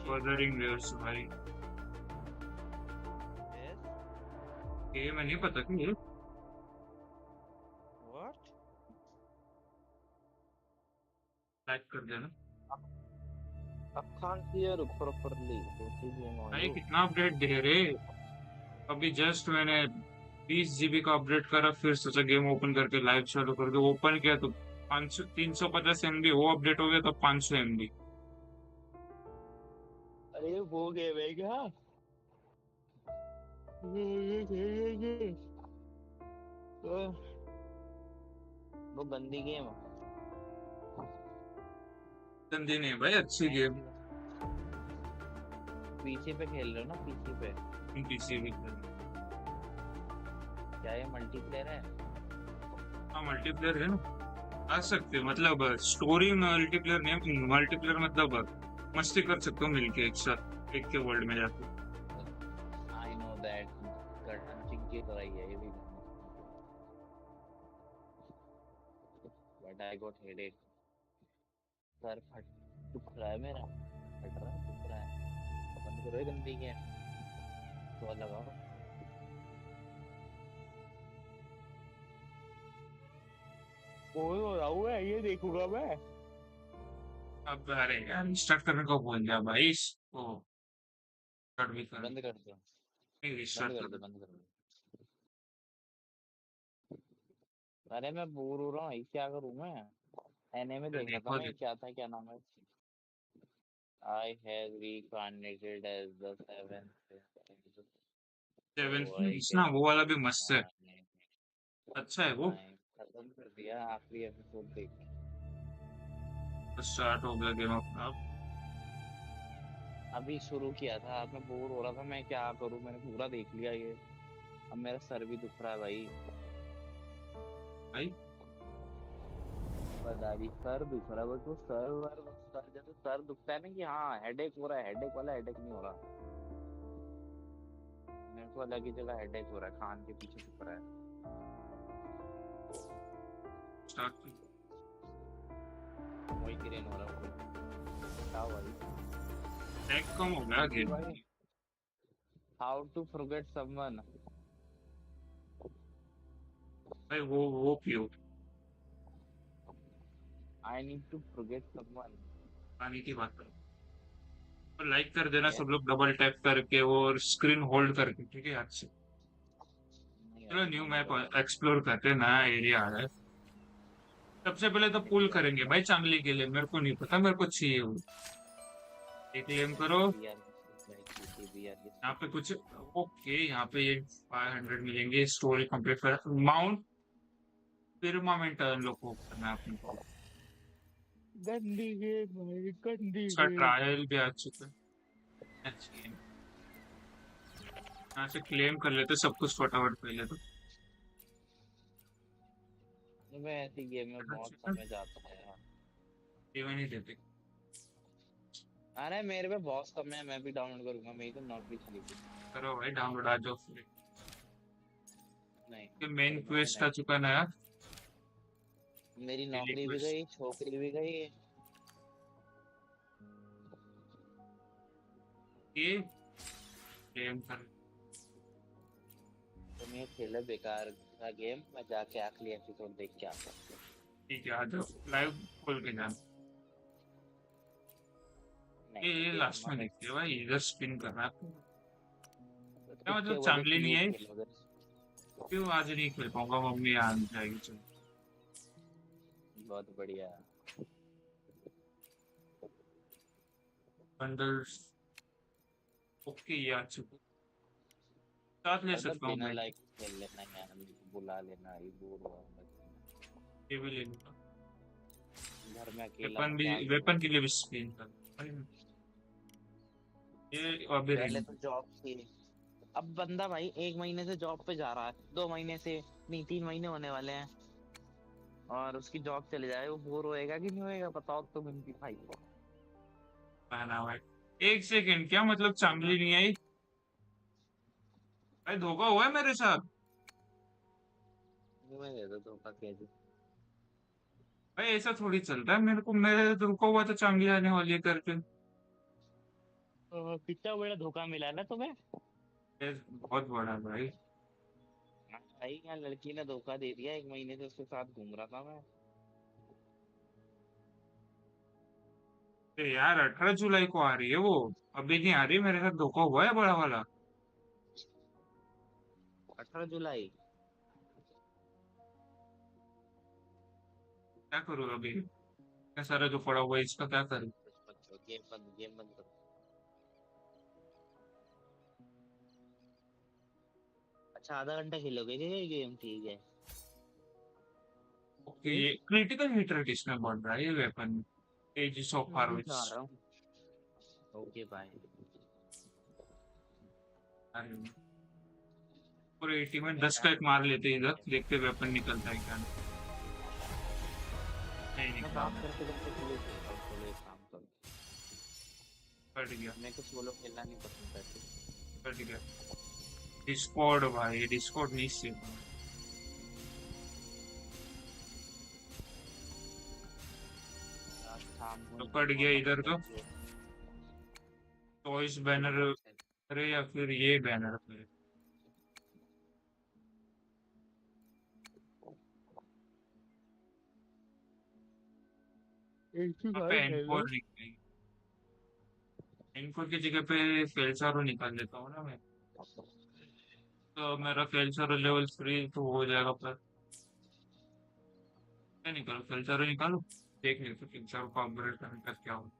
Wuthering wears भाई। Yes. ये मैं नहीं पता कि ये What? लाइक कर देना। I can't hear you properly. What is game on भाई you? कितना अपडेट दे रहे। अभी जस्ट मैंने 20 GB का अपडेट करा, फिर सोचा गेम ओपन करके लाइव चालू कर दो। ओपन किया तो 500 350 MB, वो अपडेट हो गया तो 500 MB। अरे वो गेम है क्या? ये। वो गंदी गेम है। गंदी नहीं है भाई, अच्छी मैं गेम। पीसी पे खेल रहे हो ना, पीसी पे? पीसी भी खेल। क्या ये मल्टीप्लेयर है? हाँ मल्टीप्लेयर है ना, आ सकते हो। मतलब स्टोरी मल्टीप्लेयर नहीं, मल्टीप्लेयर मतलब मस्ती कर सकते हो मिलके एक साथ, एक के वर्ल्ड में जाके। I know that. चिंग की तरह ही है ये भी। But I got headache. Sir फट दुख रहा है मेरा। फट रहा है, दुख रहा है। बंद करो ये गंदी गेम। तो लगाओ। कोई हो रहा हुआ है, ये देखूंगा मैं। अब अरे यार स्टार्ट करने को बोल दिया भाई इसको। स्टार्ट भी कर, बंद कर दो। नहीं बंद रिस्टार्ट कर कर। दो, बंद कर दो। अरे मैं बोर हो रहा हूँ, क्या करूँ मैं? एनीमे देख रहा था देखो मैं, देखो। क्या था, क्या नाम है? I have reincarnated as the seventh angel, seven so I ना, can वो वाला भी see मस्त है। my अच्छा है वो। time। खत्म कर दिया आखिरी एपिसोड देख के। स्टार्ट हो गया गेम अपना अब। अभी शुरू किया था, अब मैं बोर हो रहा था, मैं क्या करूँ, मैंने पूरा देख लिया ये। अब मेरा सर भी दुख रहा है भाई। भाई बता रही सर दुख रहा है, बस वो सर जैसे सर दुखता है ना कि हाँ हेडेक हो रहा है, हेडेक वाला हेडेक नहीं हो रहा। मेरे को अलग ही जगह हेडेक हो रहा है, कान के पीछे दुख रहा है। स्टार्ट। माइग्रेन हो रहा है मुझे। बताओ भाई। टैग कम हो गया क्योंकि गेम। भाई, हाउ टू फॉरगेट समवन। भाई वो क्यों। I need to forget someone. पानी की बात करो। तो लाइक कर देना यस। सब लोग, डबल टैप करके और स्क्रीन होल्ड करके, ठीक है आज से। नहीं चलो भाई, न्यू बंद मैप करो बंद एक्सप्लोर करते हैं, नया एरिया आ रहा है। सबसे पहले तो करो। पुल करेंगे एग्जैक्टली। भाई चांगली के लिए, मेरे को नहीं पता, मेरे को चाहिए वो। एक क्लेम करो। We are like we are यहाँ पे कुछ, ओके यहाँ पे ये 500 मिलेंगे। स्टोरी कंप्लीट कर माउंट फिर्मामेंट अनलॉक को करना है अपने को। गंदी गेम भाई, गंदी इसका गेम। ट्रायल भी आ चुका है। अच्छी है। यहाँ से क्लेम कर लेते सब कुछ फटाफट पहले तो। मैं ऐसी गेम में बहुत समय जाता है यार। ये नहीं देते। अरे मेरे पे बहुत समय है, मैं भी डाउनलोड करूंगा, मेरी तो नौकरी चली गई। करो भाई डाउनलोड, आ जाओ फ्री। नहीं ये मेन करूंगा मैं क्वेस्ट आ नेट। चुका नया। मेरी डेली नौकरी भी क्वेस्ट। गई, छोकरी भी गई। ये क्लेम कर। तुम ये खेले बेकार का गेम, मैं जाके आखिरी एपिसोड देख के आता हूँ। ठीक है आ जाओ, लाइव खोल के जाना। नहीं मैं ये लास्ट देखूंगा में मैं। देखते हैं भाई, इधर स्पिन करना है आपको। क्या तुक्के मतलब बोले चांगली नहीं प्लीज आई। खेलो। क्यों आज नहीं खेल पाऊंगा, मम्मी आ जाएगी चलो। बहुत बढ़िया। बंडल्स। ओके ये आ चुका। साथ ले मतलब सकता हूँ बिना भाई। लाइक खेल लेना यार, मेरे को बुला लेना, ये बोर हो रहा हूँ मैं। ये भी ले लूंगा। घर में अकेला वेपन हूँ, भी, क्या करूँ? वेपन के लिए भी स्पिन कर भाई। ये अभी पहले रिंग। तो जॉब थी। अब बंदा भाई 1 महीने से जॉब पे जा रहा है, 2 महीने से, नहीं 3 महीने होने वाले हैं, और उसकी जॉब चले जाए, वो बोर होएगा कि नहीं होएगा बताओ तुम इनकी भाई। पहना भाई। एक सेकंड, क्या मतलब चांगली नहीं आई। भाई धोखा हुआ है मेरे साथ। मैं दे दो धोखा कैसे? भाई ऐसा थोड़ी चलता है, मेरे को मेरे तो रुका हुआ था चांगली आने वाली है करके। कितना बड़ा धोखा मिला ना तुम्हें। ये बहुत बड़ा भाई। हाँ भाई, यहाँ लड़की ने धोखा दे दिया, 1 महीने से उसके साथ घूम रहा था मैं। अरे यार 18 जुलाई को आ रही है वो। अभी नहीं आ रही, मेरे साथ धोखा हुआ है बड़ा वाला। 18 जुलाई। क्या करूँ अभी, इतना सारा जो पड़ा हुआ है इसका क्या करूँ। गेम बंद, गेम बंद करो। अच्छा, आधा घंटा खेलोगे क्या ये गेम? ठीक है। ओके, ये क्रिटिकल हिटर किसमें बढ़ रहा है ये वेपन। एजिस ऑफ मैं भी जा हार्वेस्ट। रहा हूँ। Okay bye. पूरे 80 में मैं 10 क्या का एक करूँ? मार लेते हैं इधर, देखते वेपन निकलता है क्या। नहीं मैं निकला बात मैं। करते करते सोलो खेलता हूँ। चलो एक काम करो, कट गया। मेरे को सोलो खेलना नहीं पसंद है। कट गया। डिस्कॉर्ड भाई, डिस्कॉर्ड नहीं सेव। आज शाम को तो कट बहुत गया इधर मतलब तो। जो चॉइस खेलो बैनर बहुत खेल। करे या फिर ये बैनर करे। एक ही वहाँ पे बार खेलो। एनकोर निकलेगी। एनकोर की जगह पे फेलसारो निकाल लेता हूँ ना मैं। तो मेरा फेलसारो लेवल 3 तो हो जाएगा पर। क्या निकालो, फेलसारो निकालो। देख लेते फेलसारो को अपग्रेड करने का क्या हो।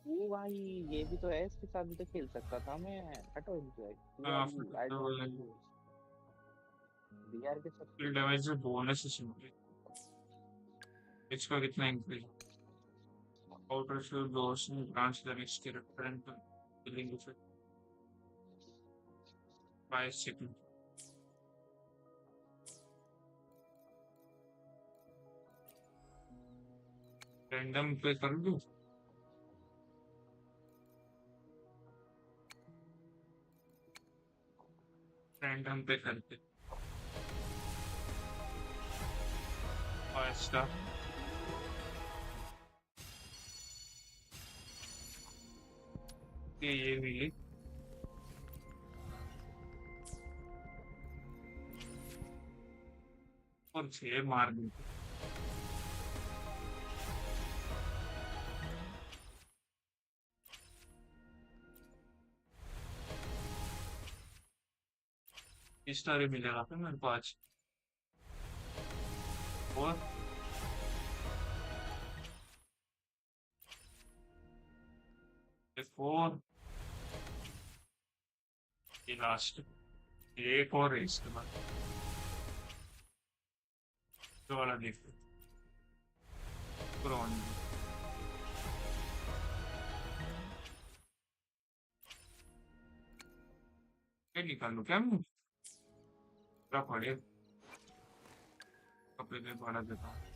ओ भाई, ये भी तो है, इसके साथ भी तो खेल सकता था मैं। हटो इनसे। Who are you? I don't know you. BR के साथ फील्ड खेलो। डैमेज से बोनस है सिंपली। इसका कितना increase. Outer field blows grants the next character and killing effect 5 second. Random पे कर दूं। रैंडम पे करते। फाइव। ये मिली। और 6 मार दी। इस तरह मिलेगा फिर मेरे को आज। और 4। ये लास्ट। एक और है इसके बाद। जो वाला देखो। पूरा होने दो। ये निकाल लो क्या मैं। पूरा पड़े। कपड़े में बढ़ा देता हूँ।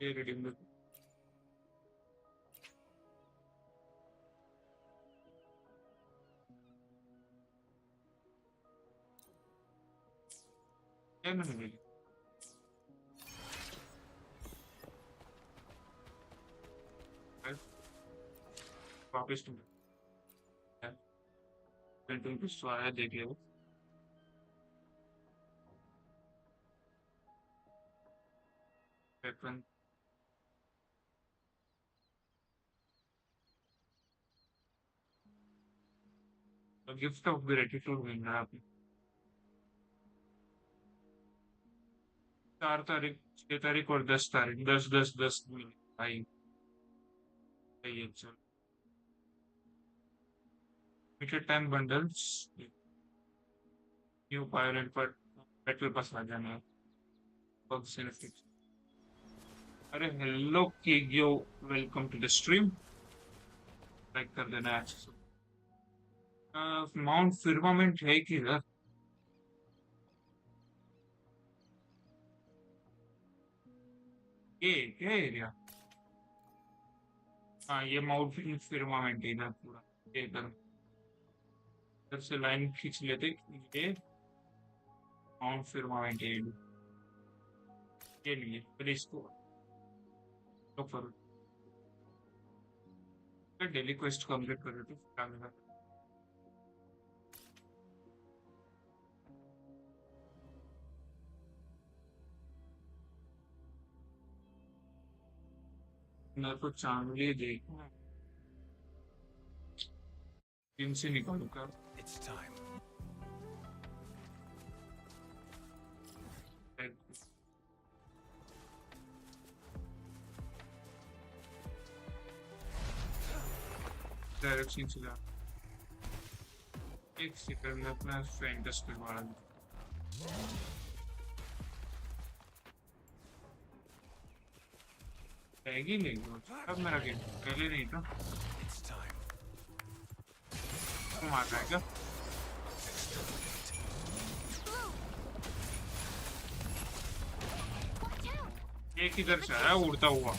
ये रीडिंग में। ये मैंने मिली। वापिस तुम। पेंटिंग कुछ तो आया देख ले। वेपन। गिफ्ट ऑफ ग्रेटिट्यूड मिल रहा है अभी। 4 तारीख, 6 तारीख और 10 तारीख, 10 10 10 मिले भाई। सही है चल। Limited time bundles. New pirate पर बैटल पास आ जाना है। Bugs and fix. अरे hello Kiyo. Welcome to the stream. Like कर देना अच्छे से। माउंट फिर्मामेंट है किधर। ये क्या एरिया। हाँ ये माउंट फिर्मामेंट है इधर पूरा। ये इधर। इधर से लाइन खींच लेते। ये कॉन्फर्मेंट के लिए पहले इसको तो करो। डेली क्वेस्ट कंप्लीट कर रहे थे क्या मिला? मेरे को चांगली देखना टीम से निकालू क्या? It's time. डायरेक्शन से जा। एक सेकंड में अपना फैंटस पे मारा। रहेगी नहीं वो। अब मेरा गेम पहले नहीं था। It's time. तुम आ जाएगा। एक इधर से आया उड़ता हुआ।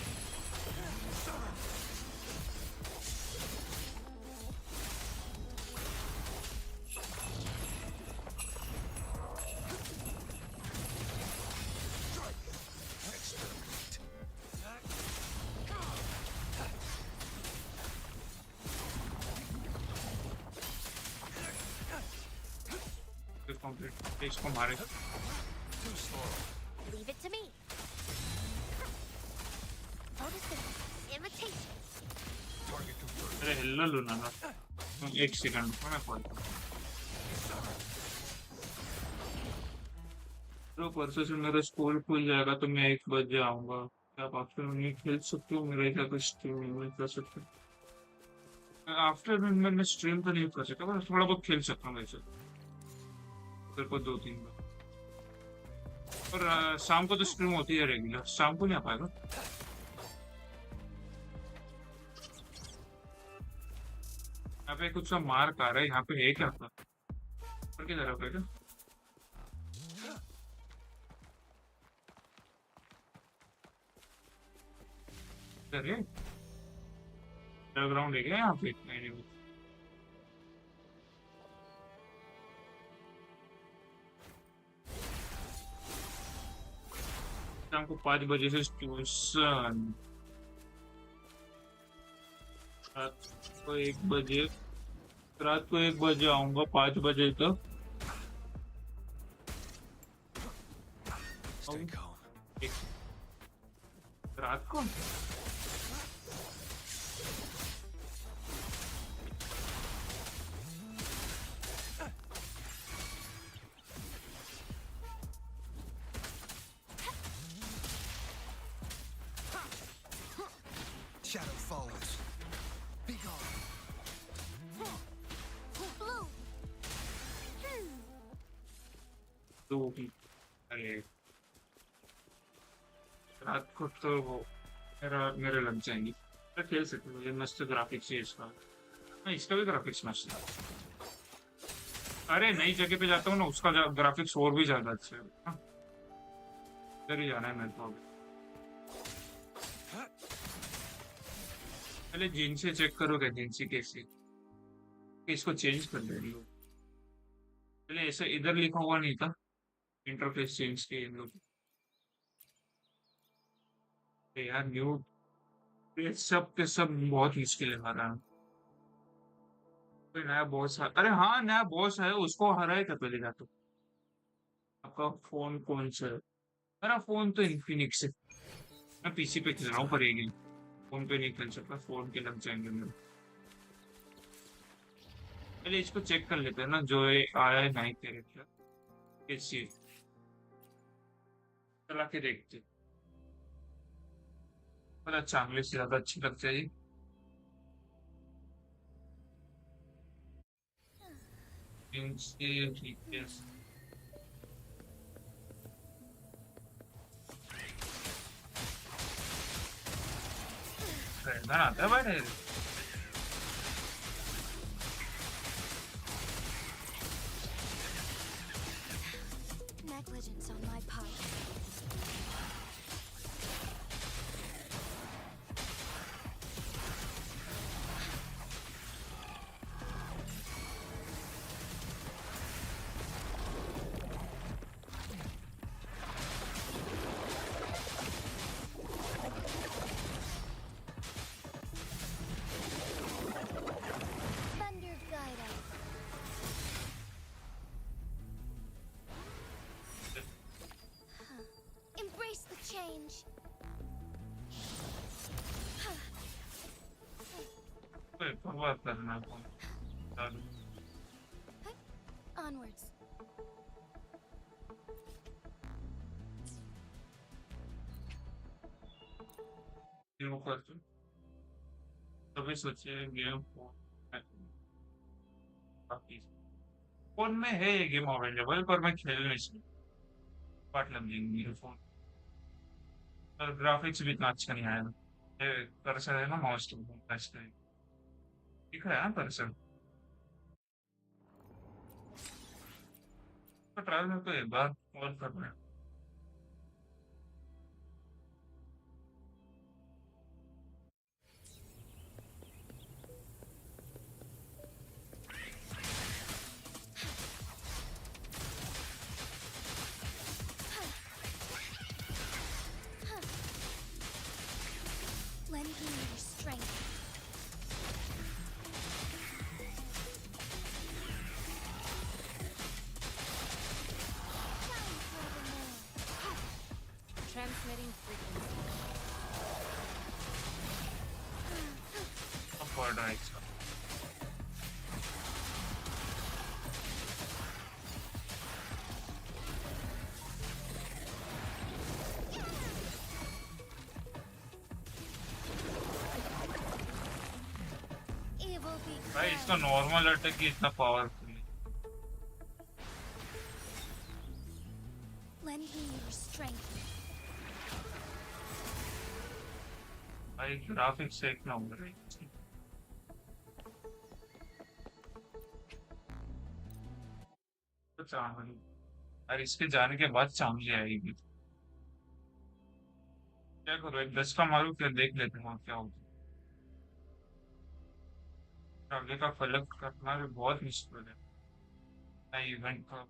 कंप्लीट इसको मारे। Too slow. Leave it to me. Notice this imitation. Target confirmed. अरे हिल्ला लो ना। एक सेकंड को मैं कॉल तो परसों से मेरा स्कूल खुल जाएगा तो मैं 1 बजे आऊंगा। क्या आप आफ्टरनून में खेल सकते हो? मेरे क्या कुछ स्ट्रीम में कर सकते हो? आफ्टरनून में मैं स्ट्रीम तो नहीं कर सकता पर थोड़ा बहुत खेल सकता हूँ वैसे। मेरे को 2-3 बार और शाम को तो स्ट्रीम होती है रेगुलर। शाम को नहीं आ पाएगा। यहाँ पे कुछ सा मार्क आ रहा है। यहाँ पे है क्या था? पर किधर है क्या? इधर है ग्राउंड है क्या यहाँ पे? नहीं नहीं। शाम को 5 बजे से ट्यूशन। रात को 1 बजे। रात को 1 बजे आऊंगा 5 बजे तक। Stay calm. रात को Shadow follows. Be gone. Blue. तो भी अरे रात को तो वो मेरे लग जाएंगी। मैं खेल सकती हूँ। मुझे मस्त ग्राफिक्स है इसका। मैं इसका भी ग्राफिक्स मस्त है। अरे नई जगह पे जाता हूँ ना उसका ग्राफिक्स और भी ज्यादा अच्छा है। हाँ, इधर ही जाना है मेरे को। पहले जिनसे चेक करो क्या जिनसी कैसे इसको चेंज कर दे रही हो। पहले ऐसा इधर लिखा हुआ नहीं था। इंटरफेस चेंज किए इन लोग। यार न्यू ये सब के सब बहुत मुश्किल है हराना। कोई नया बॉस है? अरे हाँ नया बॉस है उसको हराए क्या पहले जा तो। आपका फोन कौन सा है? मेरा फोन तो इन्फिनिक्स है। मैं पीसी पे खेल रहा हूँ पर ये गेम फोन पे नहीं खेल सकता। फोन के लग जाएंगे मेरे। पहले इसको चेक कर लेते हैं ना जो ये आया है नहीं कैरेक्टर कैसी चला के देखते। पर चांगली से ज्यादा अच्छी लग जाएगी। इनसे ठीक है। रहना आता है भाई। Negligence on my part. बात करना है फोन चालू। Onwards. वो कर तू तभी सोचे गेम फोन फोन में है ये गेम अवेलेबल पर मैं खेल नहीं सकता पार्ट लग जाएंगे मेरे फोन और ग्राफिक्स भी इतना अच्छा नहीं आया ये कर्सर है ना माउस तो टच दिख रहा है ना कर्सर तो ट्रायल में तो एक बार और करना है Lend me your strength. Shine furthermore. Transmitting frequency. अब पड़ रहा है इसका Evil be भाई इसका crowned. नॉर्मल अटैक ही इतना पावरफुल है Lend me your strength. भाई ग्राफिक्स एक नंबर है तो चांगली और इसके जाने के बाद चांगली आएगी क्या करो एक 10 का मारू फिर देख लेते हैं वहाँ क्या होता है आगे का फलक करना भी बहुत मुश्किल है इवेंट का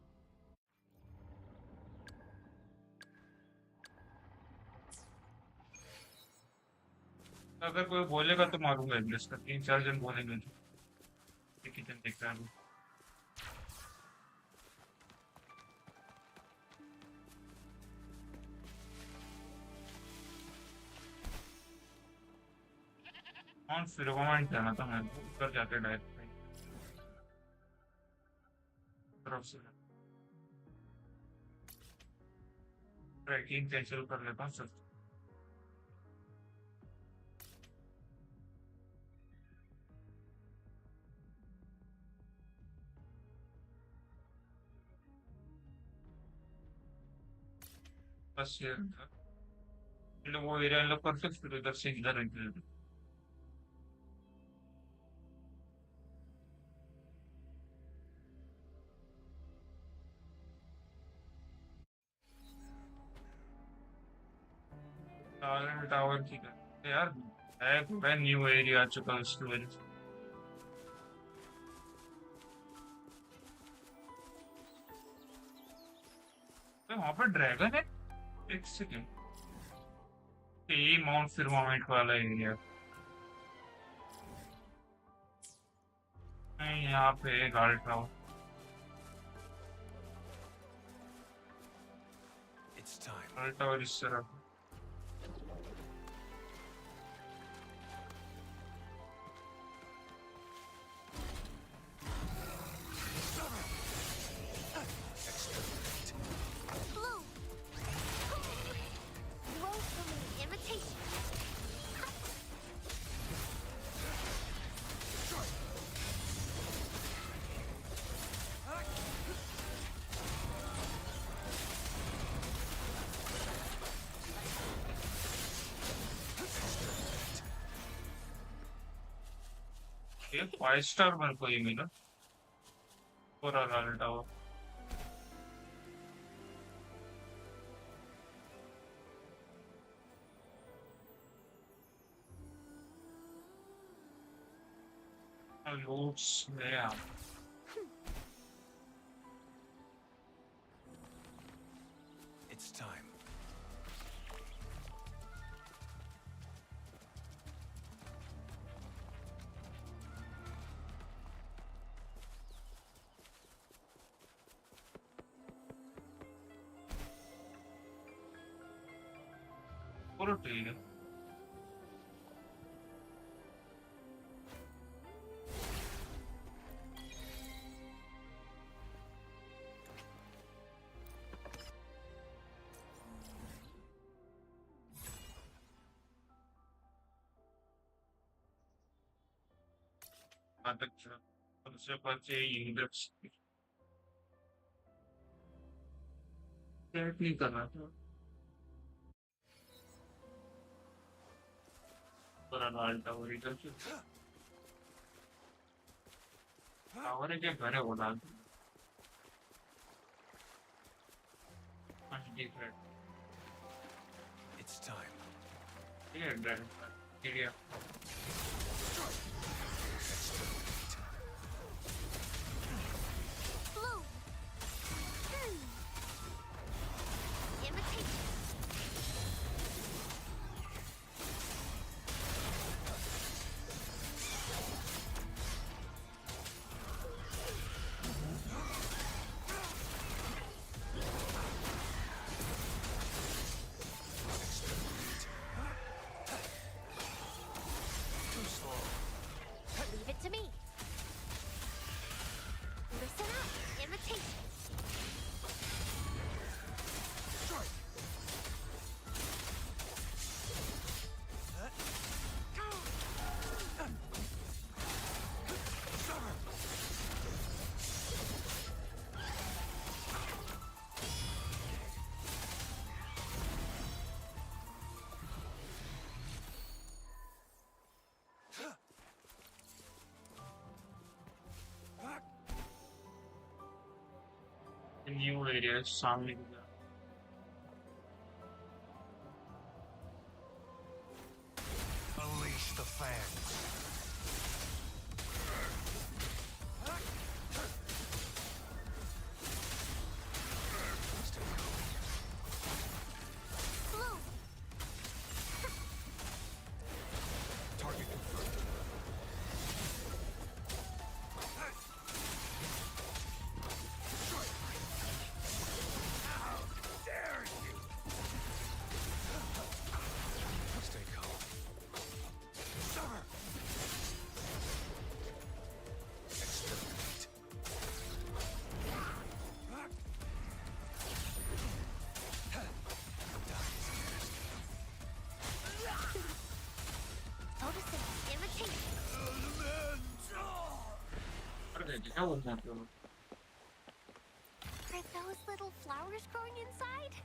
अगर कोई बोलेगा तो मारूंगा एक 10 का 3-4 जन बोलेंगे तो एक ही जन देख रहा है और फिर कमेंट करना था मैं ऊपर जाके डायरेक्ट तरफ से ट्रैकिंग कैंसिल कर लेता हूँ सब बस ये था इन लोग वो एरिया इन लोग करते फिर उधर से इधर निकले टावर टावर की कर यार है पूरा न्यू एरिया आ चुका है उसकी वजह से तो वहाँ पर ड्रैगन है एक सेकेंड ये माउंट फिरमामेंट वाला एरिया नहीं यहाँ पे guard tower It's time. Guard tower इस तरफ Blue. Woefully imitation. ये 5 स्टार मेरे को ये मिला पूरा गार्ड टावर लूट्स गया It's time. पूरा ठीक है अच्छा सबसे बचे इंडेक्स सेट नहीं करना था पूरा लाल टावर इधर से टावर है क्या घर है वो लाल डिफरेंट It's time. ये dragon area Bloom. Hmm. Imitation. Too slow. Leave it to me. Listen up. Imitation. New area सामने की तरफ Unleash the fangs. Bloom. Target confirmed. How dare you! Stay calm. Summer! Exterminate. Noticing. Imitation. कर देते क्या बोलते हैं आप लोग Are those little flowers growing inside?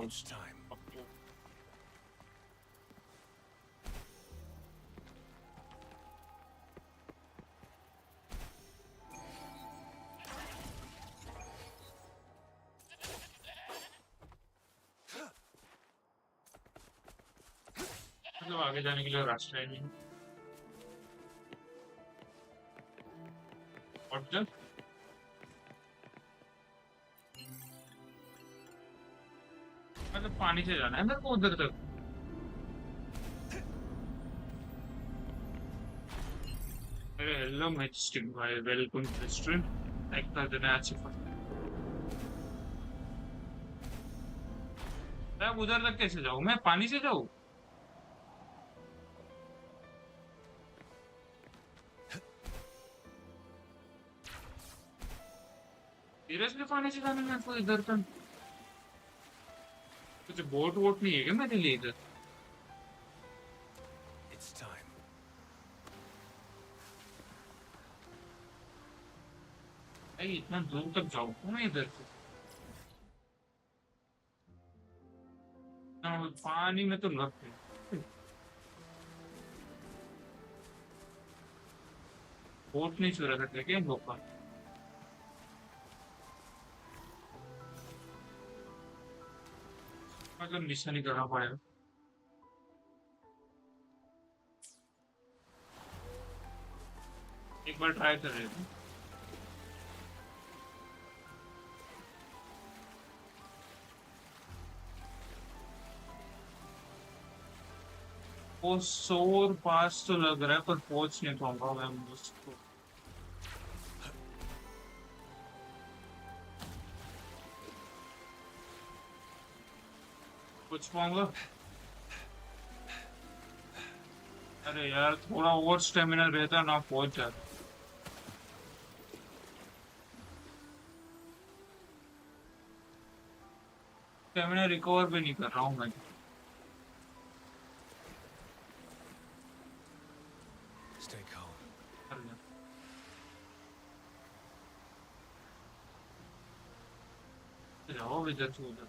It's time. मतलब आगे जाने के लिए रास्ता है नहीं और जब मतलब पानी से जाना है मेरे को उधर तक अरे हेलो मैचस्टिक भाई welcome to the stream like कर देना अच्छी फट मैं उधर तक कैसे जाऊँ मैं पानी से जाऊँ सीरियसली पानी से जाना मेरे को इधर तक कुछ बोट वोट नहीं है क्या मेरे लिए इधर It's time. भाई इतना दूर तक जाऊँ मैं इधर से ना, पानी में तो लग गई बोट नहीं चुरा सकते क्या इन लोग का मतलब मिशन ही करना पड़ेगा एक बार ट्राई कर रहे थे वो शोर पास तो लग रहा है पर पहुंच नहीं पाऊंगा मैं उसको कुछ पाऊंगा अरे यार थोड़ा और स्टेमिना रहता ना पहुंच जाता स्टेमिना रिकवर भी नहीं कर रहा हूँ मैं। Stay calm. कर लिया। जाओ इधर से उधर।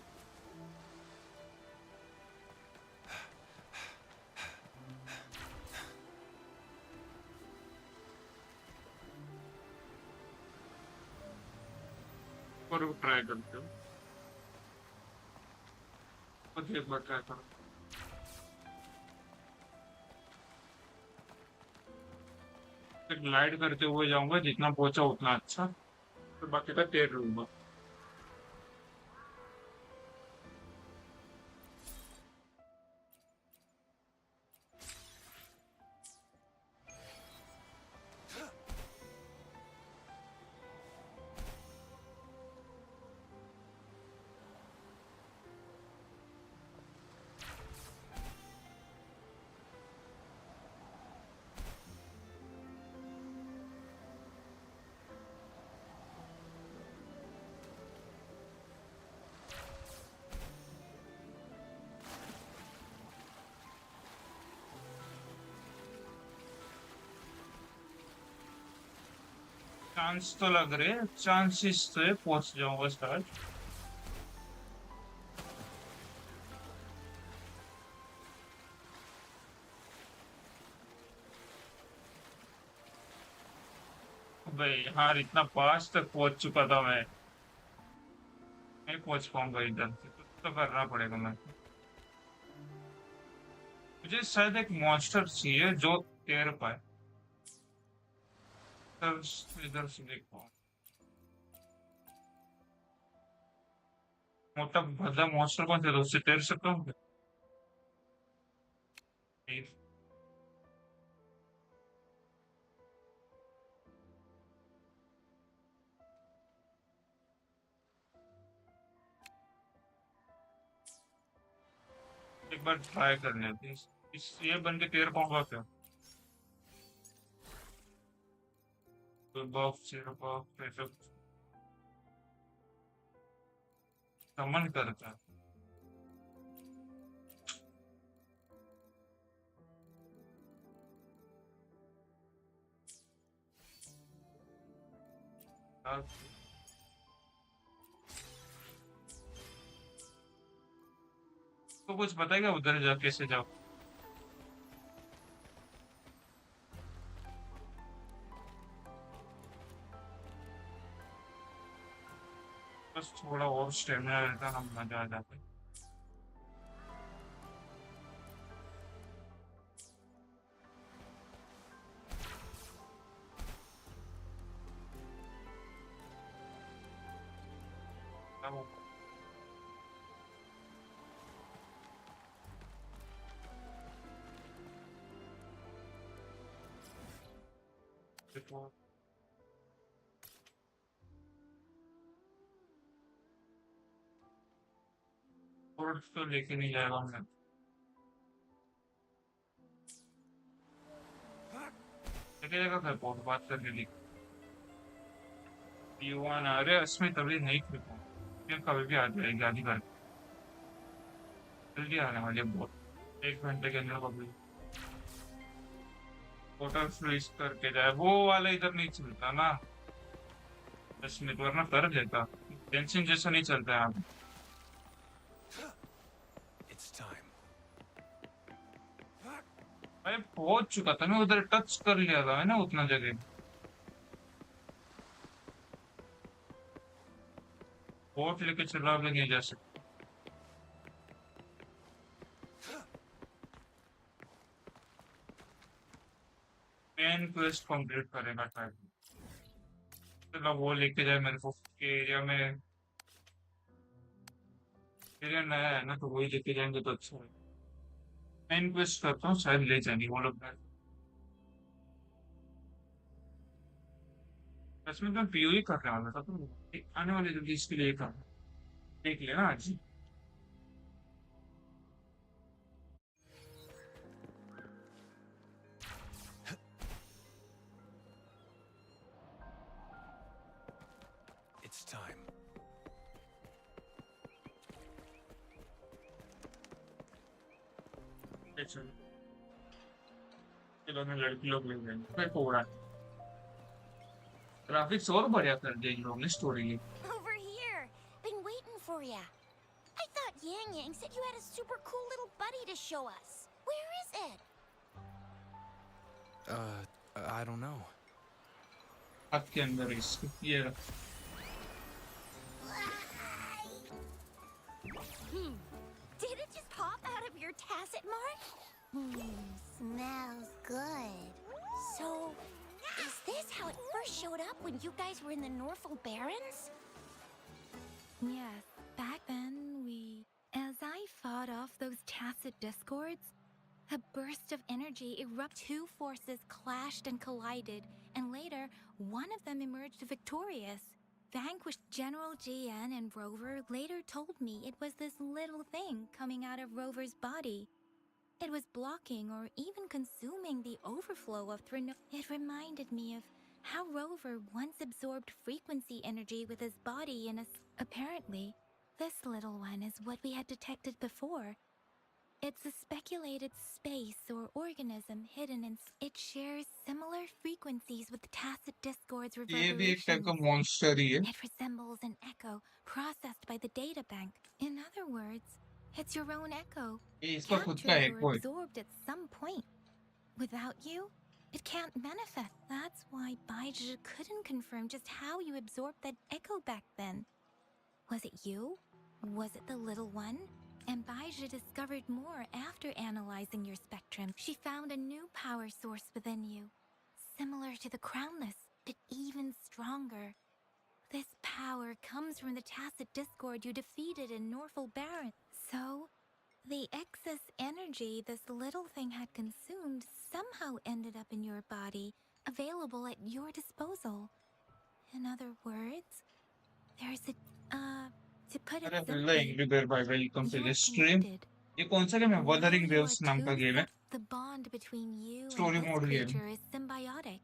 और ट्राई करते हो। और एक बार ट्राई करो। ग्लाइड करते हुए जाऊंगा, जितना पहुंचा उतना अच्छा, फिर बाकी का तैर लूंगा। चांस तो लग रहे, चांसेस से पहुंच जाऊंगा स्टार्ट। भाई यार, इतना पास तक पहुंच चुका था मैं। नहीं पहुंच पाऊंगा इधर से, कुछ तो करना पड़ेगा मैं। मुझे शायद एक मॉन्स्टर चाहिए जो तैर पाए। इधर से देख पाऊँ। मोटा भद्दा मॉन्स्टर कौन सा है? उससे तैर सकता हूँ क्या? नहीं। एक बार ट्राई कर लेते हैं। इस ये बन के तैर पाऊंगा क्या? कोई बफ जीरो बफ ऐसा कुछ समन करता है। यार, तो कुछ बताएगा उधर जा कैसे जाओ? बस थोड़ा और स्टेमिना रहता ना, मजा आ जाता। है। वो और तो लेके नहीं जाएगा मैं। लेके जाएगा फिर बहुत बात करने लिए। युवान अरे इसमें तभी नहीं खेल पाऊँ। ये कभी भी आ जाएगी आधी बार। जल्दी आने वाली है बहुत। एक घंटे के अंदर कभी होटल फ्रीज करके जाए वो वाला इधर नहीं चलता ना। 10 मिनट वरना कर देता। टेंशन जैसा नहीं चलता है यहाँ। It's time. भाई पहुंच चुका था मैं उधर, टच कर लिया था है ना उतना जगह। बोट लेके चला भी नहीं जा सकता। मेन क्वेस्ट कंप्लीट करेगा शायद। चलो वो लेके जाए मेरे को के एरिया में। एरिया नया है ना, तो वही लेके जाएंगे तो अच्छा है। मैं इन्वेस्ट करता हूँ, शायद ले जाएंगे वो लोग। इसमें तो मैं पीओ ही करने वाला था, तो आने वाले जल्दी इसके लिए करना। देख लेना आज ही। It's time. चलो चलो ना लड़की लोग मिल गए फिर पूरा ग्राफिक्स और बढ़िया कर दिया इन लोगों ने स्टोरी की Over here. Been waiting for ya. I thought Yang Yang said you had a super cool little buddy to show us. Where is it? I don't know. हाथ के अंदर इसके ये रहा। Did it just pop out of your tacit mark? Smells good. So, is this how it first showed up when you guys were in the Norfolk Barrens? Yes, back then as I fought off those tacit discords, a burst of energy erupted. Two forces clashed and collided, and later, one of them emerged victorious. Vanquished General GN, and Rover later told me it was this little thing coming out of Rover's body. It was blocking or even consuming the overflow of Thrino. It reminded me of how Rover once absorbed frequency energy with his body in a... Apparently, this little one is what we had detected before. It's a speculated space or organism hidden in... It shares similar frequencies with tacit discords ये भी एक type का reverberations. Monster ही है It resembles an echo processed by the data bank. In other words, it's your own echo, ये इसका खुद का captured है or कोई absorbed at some point. Without you, it can't manifest. That's why Baizhi couldn't confirm just how you absorbed that echo back then. Was it you? Was it the little one? And Baizhi discovered more after analyzing your spectrum. She found a new power source within you, similar to the Crownless, but even stronger. This power comes from the tacit discord you defeated in Norfolk Baron. So, the excess energy this little thing had consumed somehow ended up in your body, available at your disposal. In other words, there's a, to put it अरे hello simply, angry bear भाई welcome to you're the stream connected. ये कौन सा game है Now withering you waves are नाम का two, गेम है the bond between you and story this mode game creature is symbiotic.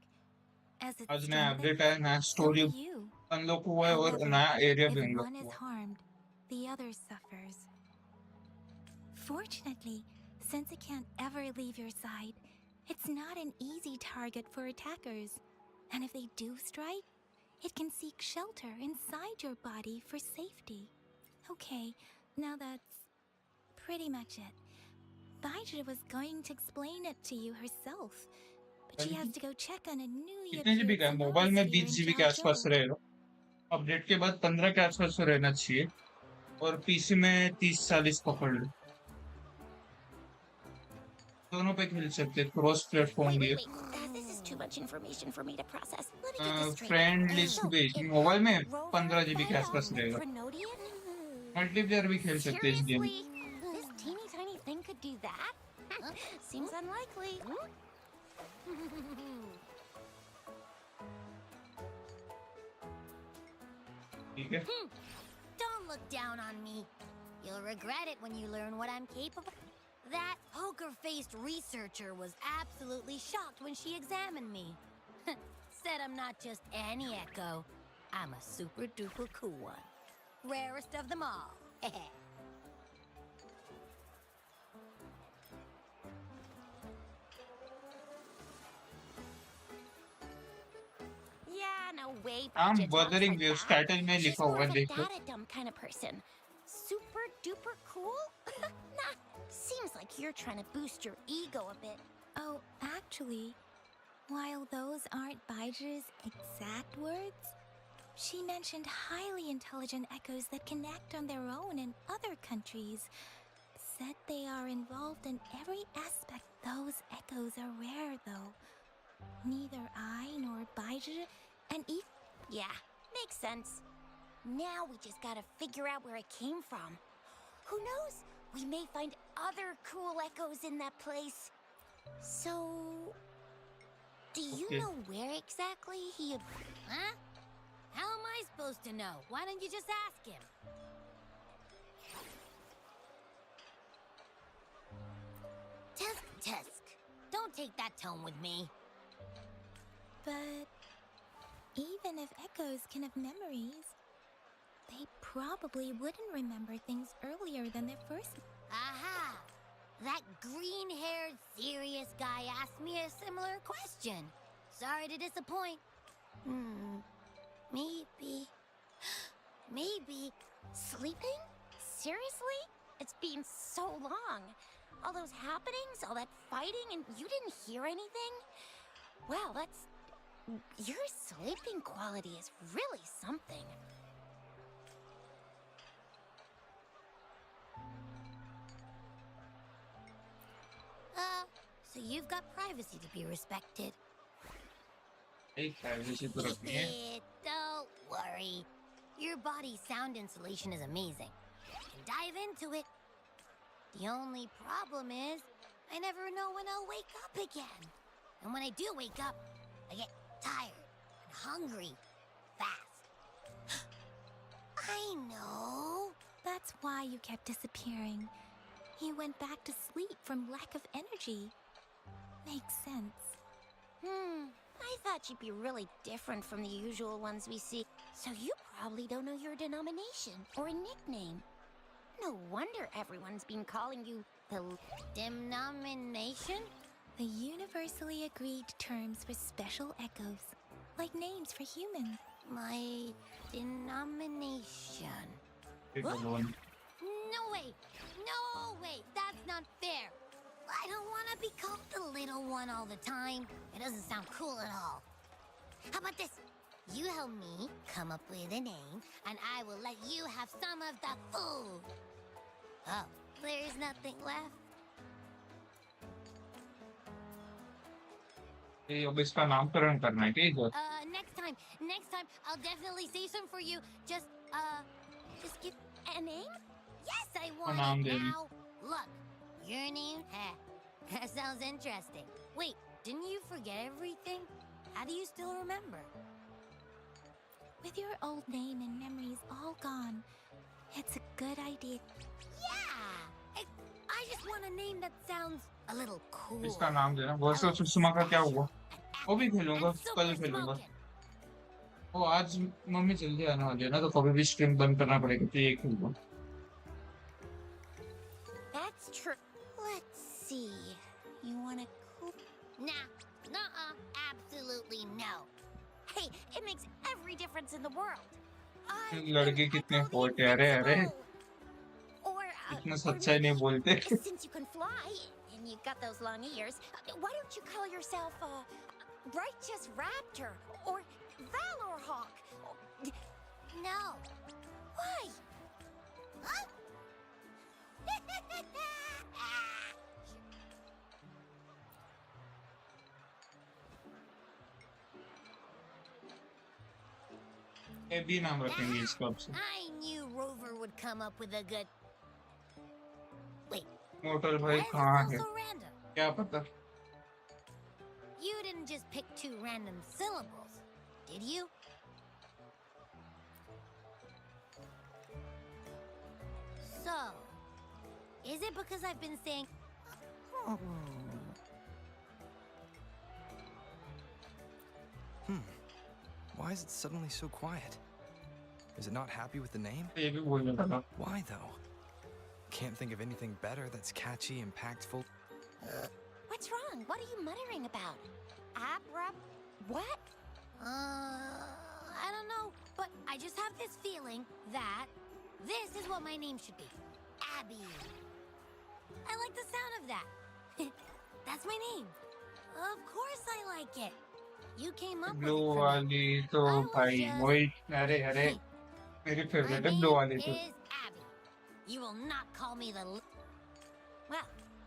As it आज नया अपडेट strengthens, है नया so story will you. Unlock हुआ है और However, नया एरिया भी if अनलॉक one is हुआ है harmed, the other suffers. Fortunately, since it can't ever leave your side, it's not an easy target for attackers. And if they do strike, it can seek shelter inside your body for safety. Okay, now that's pretty much it. Baizhi was going to explain it to you herself, but she has to go check on a newly कितने GB appeared का है mobile में Symbiosphere 20 in GB के आसपास Jiaozhou. रहेगा update के बाद 15 के आसपास तो रहना चाहिए और पीसी में 30-40 पकड़ लो दोनों पे खेल सकते हैं क्रॉस प्लेटफॉर्म भी है This is too much information for me to process. Let me get this straight. Friend list So, भेजनी if मोबाइल में Rover 15 जीबी के fed आसपास on रहेगा Prenodian? मल्टीप्लेयर भी खेल सकते हैं इस game Seriously? This teeny tiny thing could do that? Seems unlikely. ठीक है Don't look down on me. You'll regret it when you learn what I'm capable. That poker-faced researcher was absolutely shocked when she examined me. Said I'm not just any echo. I'm a super-duper cool one. Rarest of them all. Yeah, no way. I'm Bridget talks Wuthering like Waves that. Title में She's लिखा more हुआ of है a देखो data dump kind of person. Super duper cool? Nah, seems like you're trying to boost your ego a bit. Oh, actually, while those aren't Baizhi's exact words, she mentioned highly intelligent echoes that can act on their own in other countries. Said they are involved in every aspect. Those echoes are rare, though. Neither I nor Baizhi and Yeah, makes sense. Now we just gotta figure out where it came from. Who knows? We may find other cool echoes in that place. So, do you Okay. know where exactly he had... Huh? How am I supposed to know? Why don't you just ask him? Tusk. Don't take that tone with me. But even if echoes can have memories, they probably wouldn't remember things earlier than their first. Aha! That green-haired, serious guy asked me a similar question. Sorry to disappoint. Maybe... Maybe... Sleeping? Seriously? It's been so long. All those happenings, all that fighting, and you didn't hear anything? Well, that's... Your sleeping quality is really something. So you've got privacy to be respected. एक privacy तो रखनी है. Don't worry. Your body's sound insulation is amazing. You can dive into it. The only problem is, I never know when I'll wake up again. And when I do wake up, I get tired and hungry fast. I know. That's why you kept disappearing. You went back to sleep from lack of energy. Makes sense. I thought you'd be really different from the usual ones we see. So you probably don't know your denomination or a nickname. No wonder everyone's been calling you the... Denomination? The universally agreed terms for special echoes, like names for humans. My denomination. एक What? alone. No way! No way! That's not fair! I don't want to be called the little one all the time. It doesn't sound cool at all. How about this? You help me come up with a name, and I will let you have some of the food. Oh, there's nothing left. ये अब इसका नामकरण करना है क्या इधर? Next time, I'll definitely say some for you. Just give A name? Yes, I want naam it de. now. Look, your name? That sounds interesting. Wait, didn't you forget everything? How do you still remember? With your old name and memories all gone, it's a good idea. Yeah! I just want a name that sounds a little cool. इसका नाम देना. वर्षों सुषमा का क्या हुआ? वो भी खेलूंगा, कल खेलूंगा. वो आज मम्मी जल्दी आने वाली है ना, तो कभी भी स्ट्रीम बंद करना पड़ेगा, तो ये खेलूंगा. That's true. Let's see. You want a cool... Nah, absolutely no. Hey, it makes every difference in the world. लड़के कितने हॉट है. अरे अरे Or, इतना or सच्चाई नहीं बोलते. since you can fly and you've got those long ears, why don't you call yourself Righteous Raptor or Valor Hawk? No. Why? Huh? ये भी नाम रखेंगे इसका अब से. I knew Rover would come up with a good... Wait, motor why भाई is कहाँ this है? also random? क्या पता. You didn't just pick two random syllables, did you? So, is it because I've been saying... Why is it suddenly so quiet? Is it not happy with the name? ये भी बोलने लगा. Why though? Can't think of anything better that's catchy, impactful. What's wrong? What are you muttering about? What? I don't know, but I just have this feeling that this is what my name should be. Abby. I like the sound of that. That's my name. Of course I like it. You came up with blue it for me. वाली तो I was भाई just- वही. अरे अरे Hey, मेरी my favourite है name blue वाली तो. is Abby. You will not call me the... Well,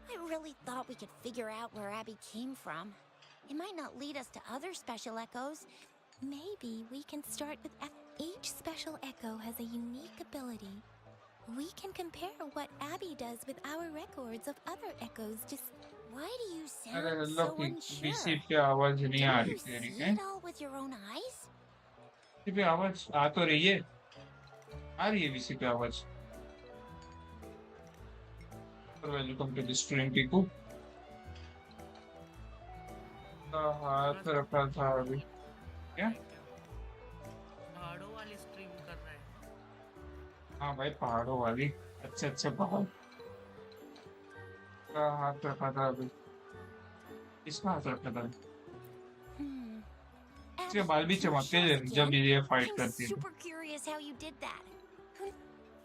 I really thought we could figure out where Abby came from. It might not lead us to other special echoes. Maybe we can start with each special echo has a unique ability. We can compare what Abby does with our records of other echoes. Just Why do you अरे sound लो so कि unsure? BC पे आवाज नहीं आ Don't रही you तेरी see है. it all with your own eyes? BC पे आवाज आ तो रही है. आ रही है बीसी पे आवाज. वेलकम टू द स्ट्रीम पीकू. हाथ रखा था अभी. क्या? पहाड़ों वाली स्ट्रीम कर रहा है. हाँ भाई पहाड़ों वाली. अच्छे अच्छे पहाड़. का हाथ रखा था अभी? इसका हाथ रखा था? Hmm. इसके Abby, बाल भी can you चमकते show us हैं जब again? ये फाइट I'm करती है। super curious how you did that.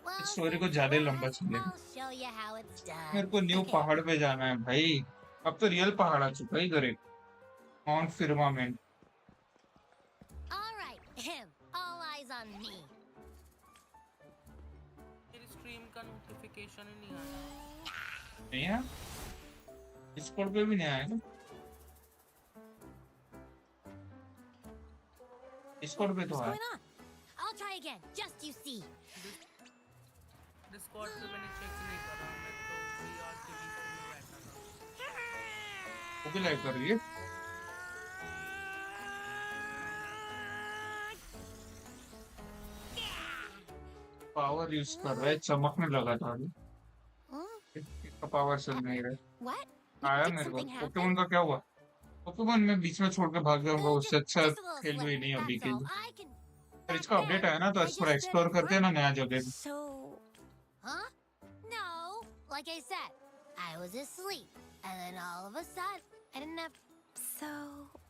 Well, story को since ज्यादा you लंबा asked, चलेगा। I'll show you how it's मेरे done. को न्यू पहाड़ पे जाना है भाई। अब तो रियल पहाड़ आ चुका है इधर एक, mount firmament. All right, him. All eyes on me. मेरी स्ट्रीम का नोटिफिकेशन ही नहीं आया। नहीं है, डिस्कॉर्ड पे भी नहीं आया ना? डिस्कॉर्ड पे तो What's आया। going on? I'll try again, just you see. Discord पे मैंने चेक नहीं करा, मैं तो वीआर के बीच में बैठा था। वो भी लाइक कर रही है। पावर यूज कर रहा है, चमकने लगा था अभी। Huh? इसका पावर चल नहीं रहा What? है। आया Did मेरे को। something happen? पोकेमोन का क्या हुआ? पोकेमोन में बीच में छोड़ के भाग जाऊंगा, उससे अच्छा Just a little खेल slip. ही नहीं अभी That's के all. लिए। I can. पर Back इसका अपडेट then, आया ना, तो I आज just थोड़ा stood एक्सप्लोर in करते हैं ना front. नया जगह भी। So, Huh? No. Like I said, I was asleep, and then all of a sudden, I didn't have. So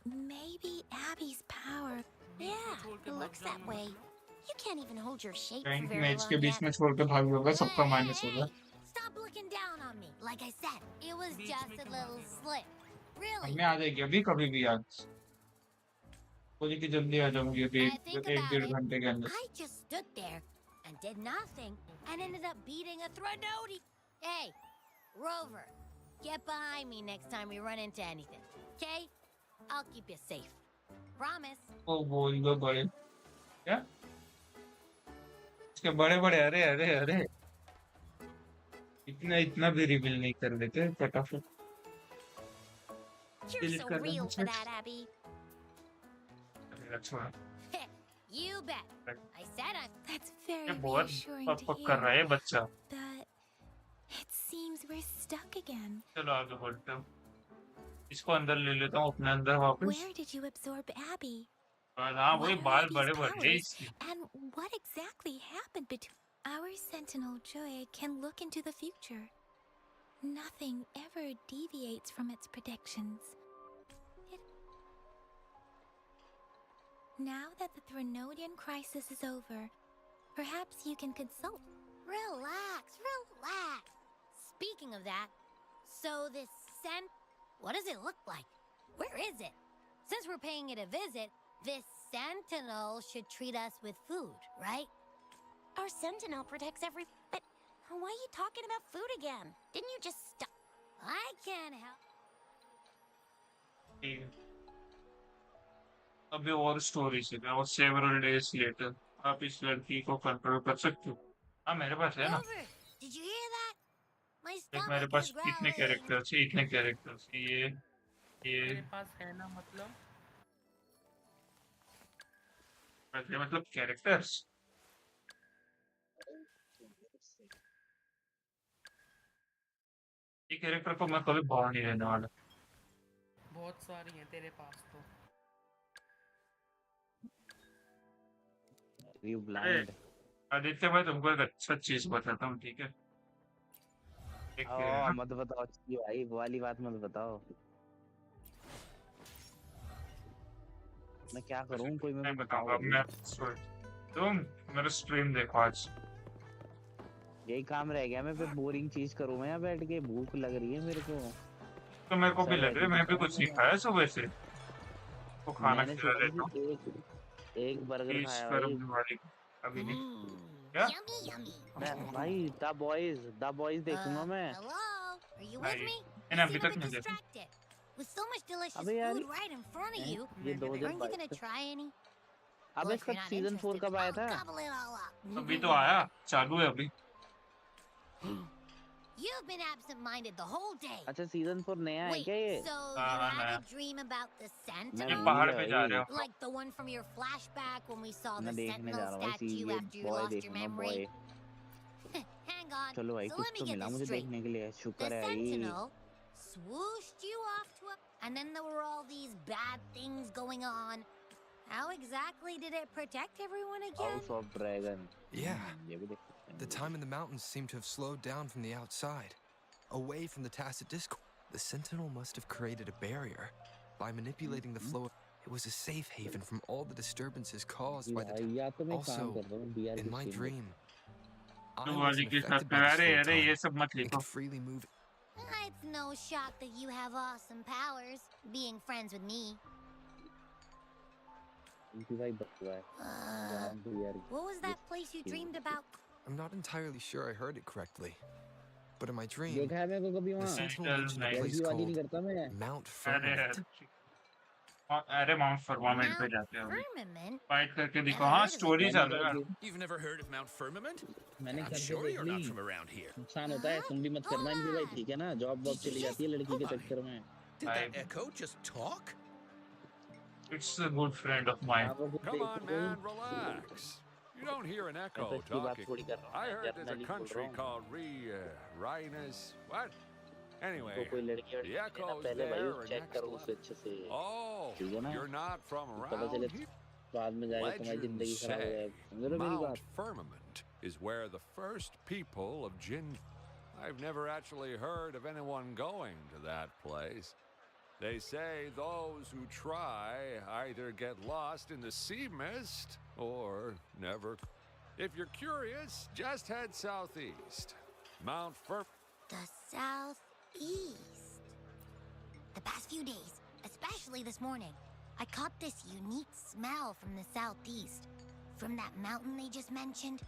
maybe Abby's power. yeah, छोड़ के it भाग looks that जाऊंगा way. मतलब? You can't even hold your shape for rank very match के long बीच yet. में छोड़ के भाग जाऊंगा, सबका Hey, माइनस hey, होगा। hey. Stop looking down on me. Like I said, it was beach just में a क्यों little भागेगा? slip. Really. हमने आ जाएगी अभी, कभी भी आज। बोली कि जल्दी आ जाऊंगी अभी I think एक about डेढ़ it. घंटे के अंदर। I just stood there and did nothing and ended up beating a Threnody. Hey, Rover, get behind me next time we run into anything, okay? I'll keep you safe. Promise. वो बोल दो बड़े क्या? इसके बड़े बड़े, अरे अरे अरे, इतना इतना भी रिवील नहीं कर देते फटाफट। You're डिलीट so कर देना real for chat. that, Abby. अच्छा, You bet. I said I'm. That's ये very बहुत reassuring पक to पक कर रहा hear. है बच्चा। But it seems we're stuck again. चलो आगे बढ़ते हैं। इसको अंदर ले लेता हूँ अपने अंदर वापस। Where did you absorb Abby? और हाँ, वही What are बाल Abby's बड़े बड़े हैं powers? इसके। And what exactly happened between our sentinel Joy can look into the future. Nothing ever deviates from its predictions. Now that the Threnodian crisis is over, perhaps you can consult. Relax, relax. Speaking of that, so this what does it look like? Where is it? Since we're paying it a visit, this sentinel should treat us with food, right? Our sentinel protects every. But why are you talking about food again? Didn't you just stop? I can't help. ठीक है। अभी और stories है और several days later आप इस लड़की को कंट्रोल कर सकते हो। हाँ मेरे पास है ना। Rover, did you hear that? My देख मेरे stomach पास is इतने growling. कैरेक्टर्स है, इतने कैरेक्टर्स है, ये मेरे पास है ना मतलब? मतलब कैरेक्टर्स। ये कैरेक्टर को मैं कभी बाहर नहीं रहने वाला। बहुत सारी हैं तेरे पास तो। You अरे blind. आदित्य भाई, तुमको एक अच्छा चीज बताता हूँ, ठीक है? एक मत बताओ अच्छी भाई, वो वाली बात मत बताओ। मैं क्या करूं, कोई मैं मेरे को बताऊंगा। बताओ। मैं तुम मेरा स्ट्रीम देखो आज। यही काम रह गया, मैं फिर बोरिंग चीज करूं मैं यहाँ बैठ के, भूख लग रही है मेरे को। तो मेरे को भी सर लग रहा है, मैं भी कुछ नहीं खाया सुबह से। वो खाना मैंने खिला सुबह देता हूँ। एक बर्गर खाया भाई। वाली अभी नहीं। Mmm, क्या? yummy, yummy. मैं भाई द बॉयज देखूंगा मैं। Hello, are you with भाई, me? मैंने You अभी seem a तक bit नहीं देखा। distracted. With so much delicious अबे यार, food right in front of you, ये 2022 aren't you gonna try any? अब Well, if इसका you're not सीजन 4 interested, कब आया I'll था? gobble it all up. अभी तो आया, चालू है अभी। You've been absent-minded the whole day. अच्छा सीजन 4 नया है Wait, क्या ये? so you हाँ, had नया। a dream about the ये Sentinel? पहाड़ पे जा रहे हो। Like the one from your flashback when we saw the मैं देखने जा Sentinel रहा हूँ भाई, statue ये after you boy lost your देखूंगा memory? बॉय। Hang on. चलो भाई, So कुछ let me तो get मिला this मुझे straight. देखने के लिए, The शुक्र है भाई। Sentinel swooshed you off to a... And then there were all these bad things going on. How exactly did it protect everyone again? House of dragon. Yeah, ये भी देख सकते हैं। the time in the mountains seemed to have slowed down from the outside. away from the tacit discord. The Sentinel must have created a barrier by manipulating the flow of... It was a safe haven from all the disturbances caused by the... या तो मैं काम Also, करता हूँ B R in की my stream पे। dream, I वाली wasn't के साथ affected by the अरे slow अरे ये time सब मत and लिखो. could freely move. It's no shock that you have awesome powers, being friends with me. इनकी भाई बकवा है Uh, बीआर की। what was that place you dreamed about? I'm not entirely sure I heard it correctly, but in my dream, देखा है मेरे को कभी the वहाँ Sentinel mentioned a नहीं. place लड़की वाली नहीं called करता मैं। Mount अरे Firmament. अरे माउंट फर्मामेंट पे Mount जाते हैं अभी. Firmament? फाइट करके दिखो. Never हाँ heard of it. स्टोरी मैंने चालू है. करके You've never heard of Mount Firmament? मैंने I'm करके sure देख you're Lee. not from around here. नुकसान होता है सुन भी मत करना इनकी भाई ठीक है ना जॉब वॉब चली जाती है लड़की के चक्कर में। Did that echo just talk? It's a good friend of mine. Come on, man, relax. You don't hear an echo इसकी बात talking. थोड़ी कर रहा I हूँ heard there's a जर्नली बोल country रहा हूँ। called Rhinus. What? तो Anyway, कोई लड़की the वड़की ना echo's पहले भाई there or चेक next करो level. उसे अच्छे से Oh, ठीक है ना you're not from पता around चले here? बाद में जाएगा तुम्हारी जिंदगी Legends खराब हो say जाएगी समझ रहे हो मेरी Mount बात। Firmament is where the first people of Jin. I've never actually heard of anyone going to that place. They say those who try either get lost in the sea mist or never. If you're curious, just head southeast. Mount The southeast. The past few days, especially this morning, I caught this unique smell from the southeast. From that mountain they just mentioned.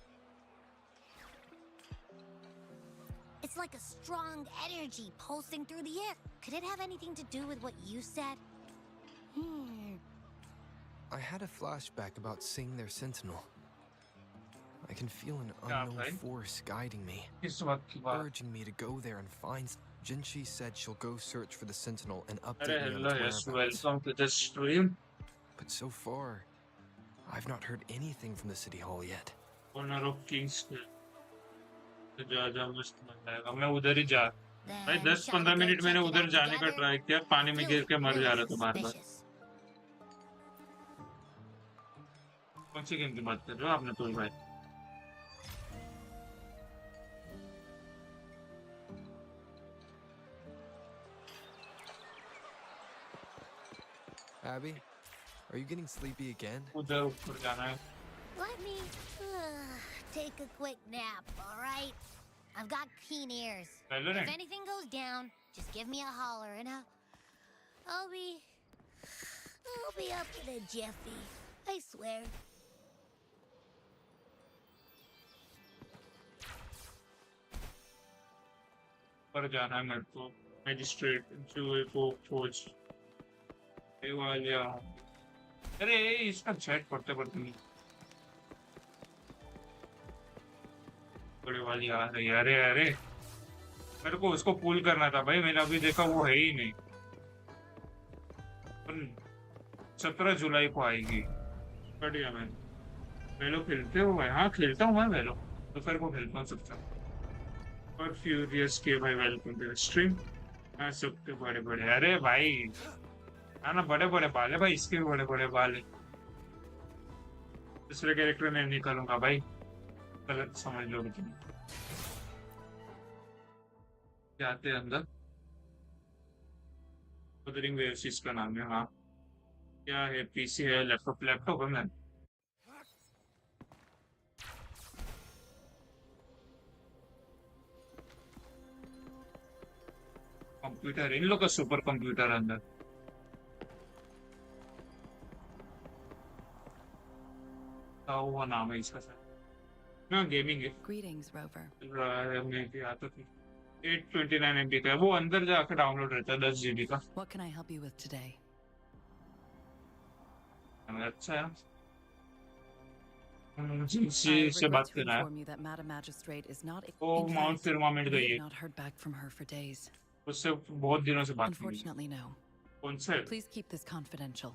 It's like a strong energy pulsing through the air. Could it have anything to do with what you said? I had a flashback about seeing their Sentinel. I can feel an Yeah, unknown right. force guiding me, इस वक्त की बात. urging me to go there and find... Jinshi said she'll go search for the Sentinel and अरे update me on hello, its yes, whereabouts. welcome to the stream. But so far, I've not heard anything from the City Hall yet. Honor of Kings. तो जा मस्त मजा आएगा. मैं उधर ही जा. भाई Then 10-15 shall we go minute मैंने check it उधर out जाने का together? ट्राई किया. पानी में गिर के मर जा रहा था बार बार. Suspicious. कौन सी गेम की बात कर रहे हो आपने तो भाई? Abby, are you getting sleepy again? उधर ऊपर जाना है. Let me take a quick nap, all right? I've got keen ears. Valorant. If anything goes down, just give me a holler and I'll be up in a jiffy. I swear. पर जाना है मेरे को. Magistrate जुए को खोज. ये वाले अरे इसका चैट पढ़ते पढ़ते नहीं. बड़े वाली आ रही है. अरे अरे मेरे को उसको पुल करना था भाई. मैंने अभी देखा वो है ही नहीं. 17 जुलाई को आएगी. बढ़िया. मैं वेलो खेलते हो भाई? हाँ खेलता हूँ मैं वेलो. दोपहर को खेलता हूँ सबसे. और फ्यूरियस के भाई वेलकम टू द स्ट्रीम. हाँ सबके बड़े बड़े. अरे भाई हाँ ना बड़े बड़े बाल है भाई. इसके भी बड़े बड़े बाल है. दूसरे कैरेक्टर में निकालूंगा भाई. गलत समझ लो तुम. जाते हैं अंदर. वदरिंग वेव्स इसका नाम है. हाँ क्या है? पीसी है? लैपटॉप है मैम. कंप्यूटर. इन लोग का सुपर कंप्यूटर अंदर. क्या हुआ नाम है इसका सर? ना गेमिंग है. Greetings, Rover. मैं भी आता थी. 829 MB का है. वो अंदर जाकर डाउनलोड रहता है 10 GB का. What can I help you with today? अच्छा है. I जिनसे से regret बात to करना है. inform you that Madam Magistrate is not. वो In माउंट fact, फिर्मामेंट we गई है. have not heard back from her for days. उससे बहुत दिनों से बात नहीं. Unfortunately, no. कौन से? Please keep this confidential.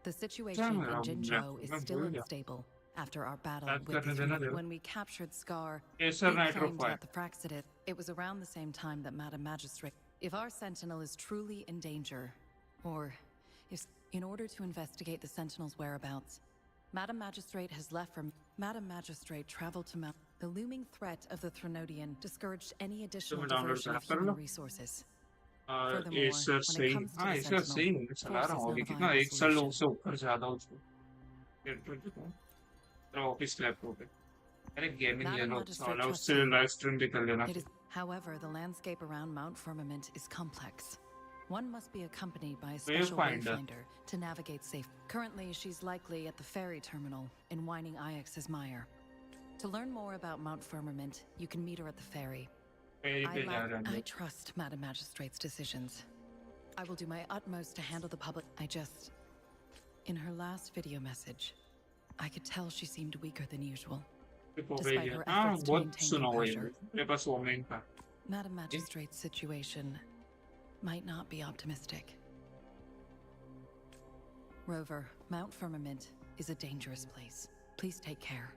The क्या situation मेरा in Jinzhou मैं is भूल still गया. unstable after our battle बात with करने the देना three. जरा. When we captured Scar, Kesar they nitro claimed five. that the Fraxidith. It was around the same time that Madam Magistrate. If our Sentinel is truly in danger, or if, in order to investigate the Sentinel's whereabouts, Madam Magistrate has left from. Madam Magistrate traveled to Mount. The looming threat of the Threnodian discouraged any additional मैं download diversion of कर human लो। resources. और Furthermore, Acer when it सही, comes to हाँ the Acer Sentinel, सही है, चला force रहा is हूँ not अभी a कितना, viable एक साल solution. उससे ऊपर ज्यादा उसको तेरा ऑफिस लैपटॉप है। अरे गेमिंग ले Madam लो, Magistrate साला trusts उससे you. लाइव स्ट्रीम भी कर लेना। It is, however, the landscape around Mount Firmament is complex. One must be accompanied by a special Wayfinder. wayfinder to navigate safe. Currently, she's likely at the ferry terminal in Whining Ix's Mire. To learn more about Mount Firmament, you can meet her at the ferry. I trust Madam Magistrate's decisions. I will do my utmost to handle the public. In her last video message, I could tell she seemed weaker than usual. Despite her efforts to maintain composure, Madam Magistrate's situation might not be optimistic. Rover, Mount Firmament is a dangerous place. Please take care.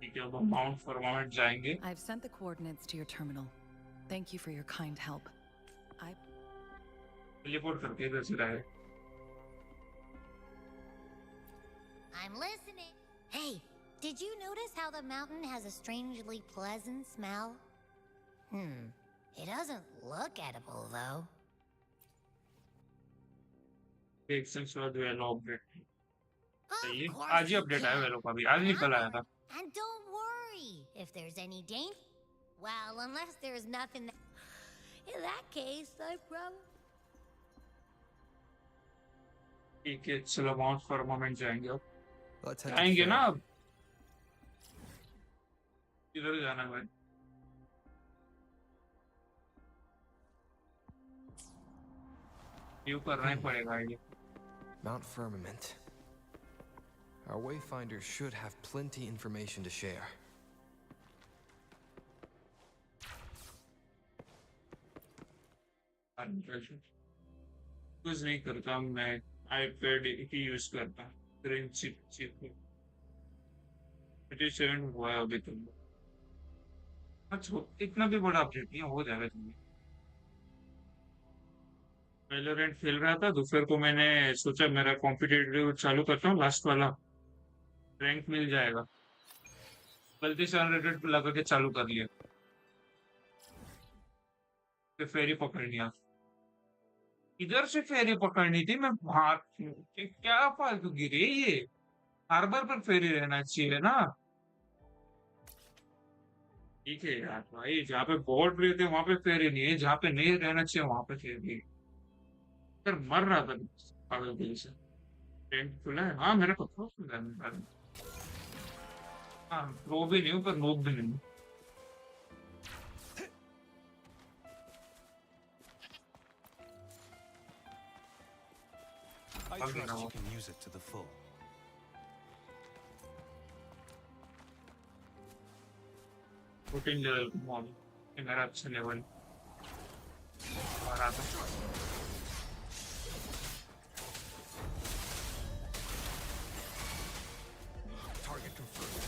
Mount firmament जाएंगे। I've sent the coordinates to your terminal. Thank you for your kind help. Report करके इधर से रहे। I'm listening. Hey, did you notice how the mountain has a strangely pleasant smell? It doesn't look edible, though. एक sense बाद वेलो update. सही Of है, course आज ही you अपडेट आया can. वेलो का भी, आज निकल आया था। And don't worry if there's any danger. Well, unless there's nothing that... In that case, I probably... ठीक है, चलो माउंट फर्मामेंट जाएंगे अब। Let's head to the जाएंगे ना ferry. अब। किधर जाना है भाई? व्यू करना ही पड़ेगा ये। Mount Firmament. Our wayfinder should have plenty information to share. कुछ नहीं करता मैं, आईपैड ही यूज करता। प्रिंसिप 37 हुआ है अभी तक। अच्छा, इतना भी बड़ा अपडेट नहीं हो जाएगा तुम्हें। वैलोरेंट खेल रहा था, दोपहर को मैंने सोचा मेरा कॉम्पिटिटिव चालू करता हूँ, लास्ट वाला रैंक मिल जाएगा। गलती से अनरेटेड पे लगा के चालू कर लिया, फिर फेरी पकड़नी है। इधर से फेरी पकड़नी थी, मैं भाग क्या फालतू गिरे ये। हार्बर पर फेरी रहना चाहिए ना। ठीक है यार भाई, जहाँ पे बोर्ड रहते वहां पे फेरी नहीं है, जहाँ पे नहीं रहना चाहिए वहां पे फेरी। फिर मर रहा था पागल दिल से। रैंक खुला है, हाँ मेरा पता खुला है। हाँ, प्रो भी नहीं हूँ पर नोब भी नहीं हूँ। I trust you can use it to the full. Level mall मेरा अच्छा लेवल आ रहा था। Target confirmed.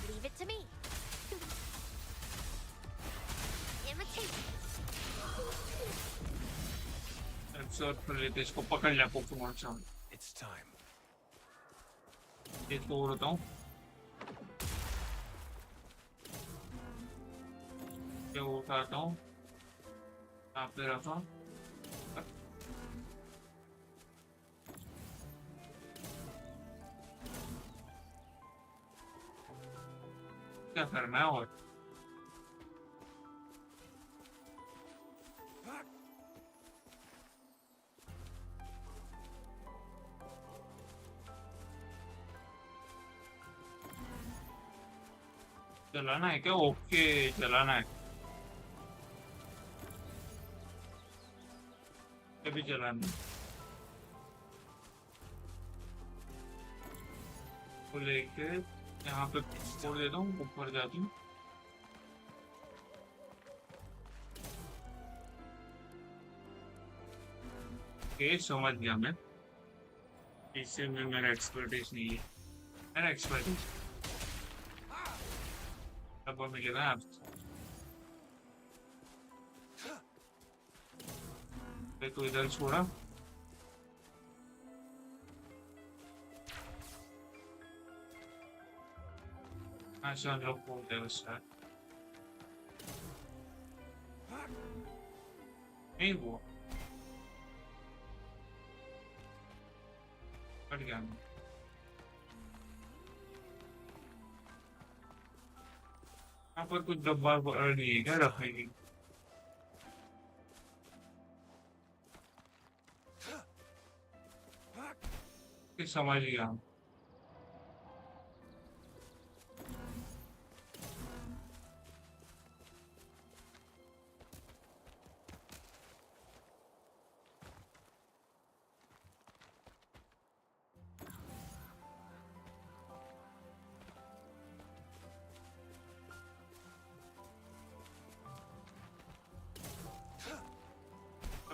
Leave it to me. Imitate. Absorb कर लेते, इसको पकड़ लिया पोकेमॉन चाउन। It's time. ये तो होता हूँ, ये उठाता हूँ, यहाँ पे रखा। क्या करना है और चलाना है क्या? ओके चलाना है, अभी चलाना है। तो लेके यहाँ पे छोड़ देता हूँ, ऊपर जाती हूँ। ओके समझ गया मैं, इससे में मेरा एक्सपर्टीज नहीं है, मेरा एक्सपर्टीज अब मिलेगा आपसे। तो इधर छोड़ा। अच्छा हम लोग बोलते हैं उसका नहीं वो कट गया। यहाँ पर कुछ डब्बा नहीं है क्या रखेगी? समझ गया।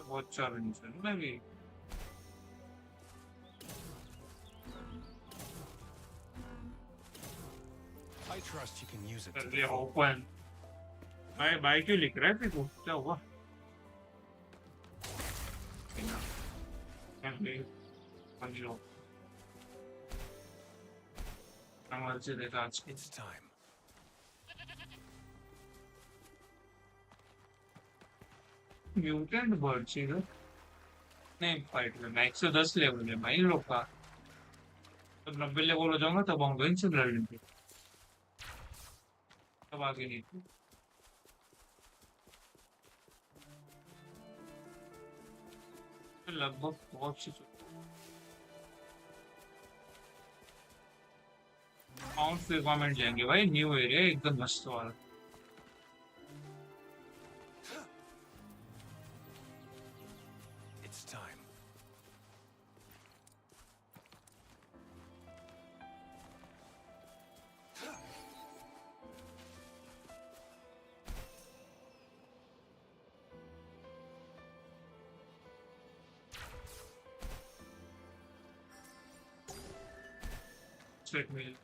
बहुत चैलेंज है ना भी। I trust you can use it to कर the लिया full. ओपन। भाई भाई क्यों लिख रहा है तेरे को? क्या हुआ? चंगली पंजो कमर से देखा आज It's time. म्यूटेंट बर्ड चाहिए नहीं फाइट में। मैं 110 लेवल है भाई लोग का। तब 90 लेवल हो जाऊंगा तब आऊंगा इनसे लड़ने के। तब आगे नहीं थी। लगभग बहुत सी माउंट रिक्वायरमेंट जाएंगे भाई। न्यू एरिया एकदम मस्त वाला। It's time. सेट मिल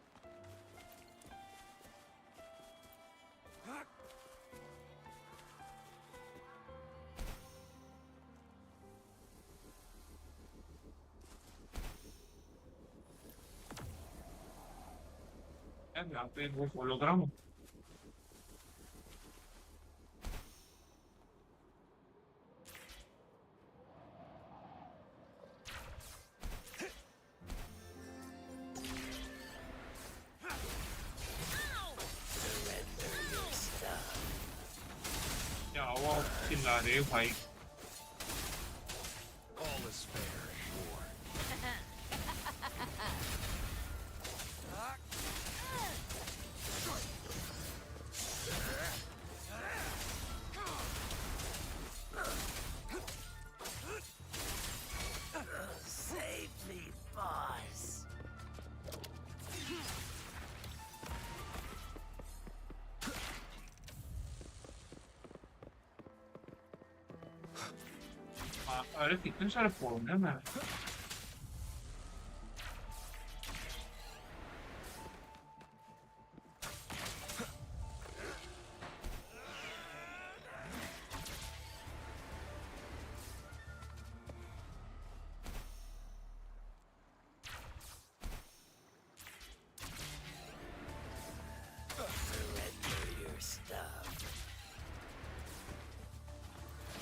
यहाँ पे वो होलोग्राम क्या हुआ? चिल्ला रहे भाई। All is fair. Save me, boss. अरे कितने सारे फोन है मैं।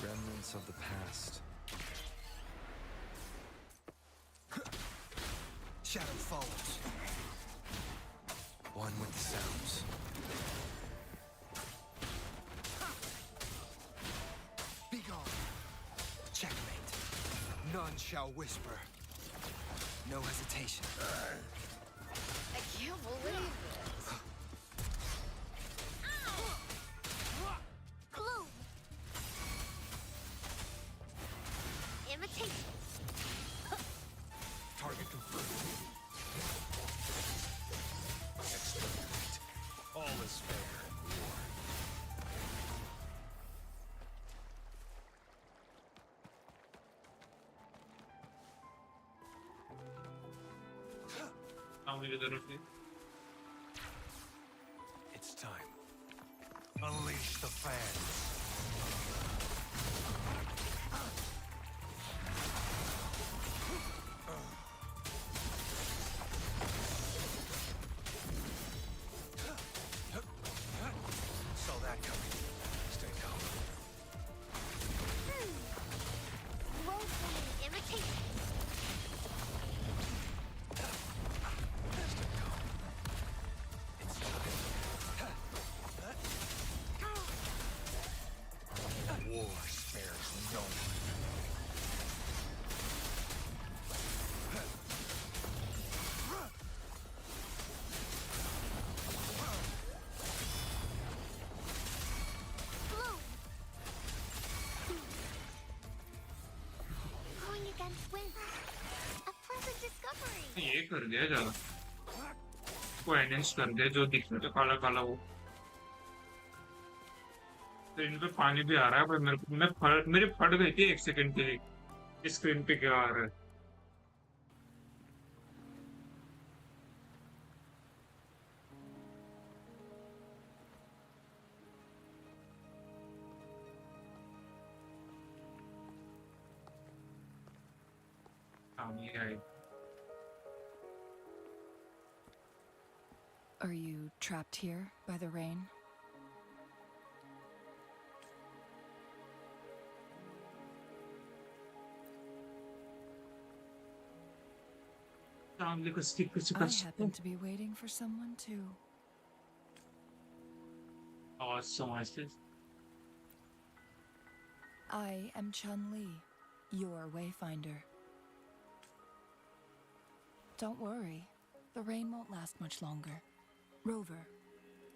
Remnants of the past. Shadow follows. One with the sounds. Be gone. Checkmate. None shall whisper. No hesitation. I can't believe this. Gloom! Imitation! Target confirmed. Exterminate. All is fair in war. सामने की तरफ से It's time. Unleash the fans. no one. Blue. Going against wind. A pleasant discovery. ये कर दिया ज्यादा को enhance कर दिया जो दिख रहा था काला काला वो। तो इन पे पानी भी आ रहा है पर मेरे को मेरी फट गई थी एक सेकंड के लिए स्क्रीन पे क्या आ रहा है। ये आई। Are you trapped here by the rain? चांगली को स्टिक कुछ I कर happen to be waiting for someone too. और समझते I am Changli, your wayfinder. Don't worry, the rain won't last much longer. Rover,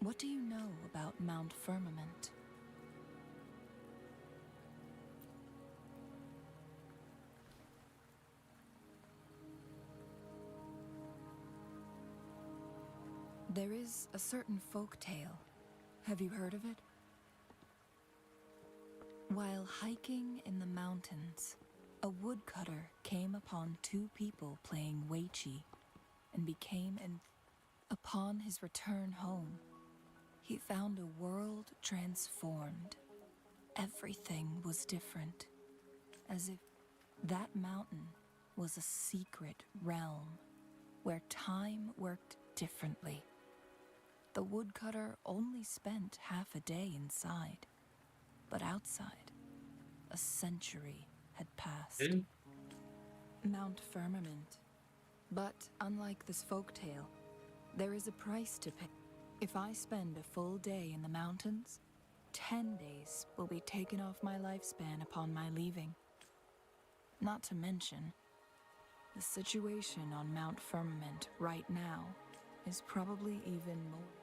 what do you know about Mount Firmament? There is a certain folk tale. Have you heard of it? While hiking in the mountains, a woodcutter came upon two people playing Weiqi and became an... Upon his return home, he found a world transformed. Everything was different, as if that mountain was a secret realm where time worked differently. The woodcutter only spent half a day inside, but outside, a century had passed. Mount Firmament. But unlike this folktale, there is a price to pay. If I spend a full day in the mountains, 10 days will be taken off my lifespan upon my leaving. Not to mention, the situation on Mount Firmament right now is probably even more.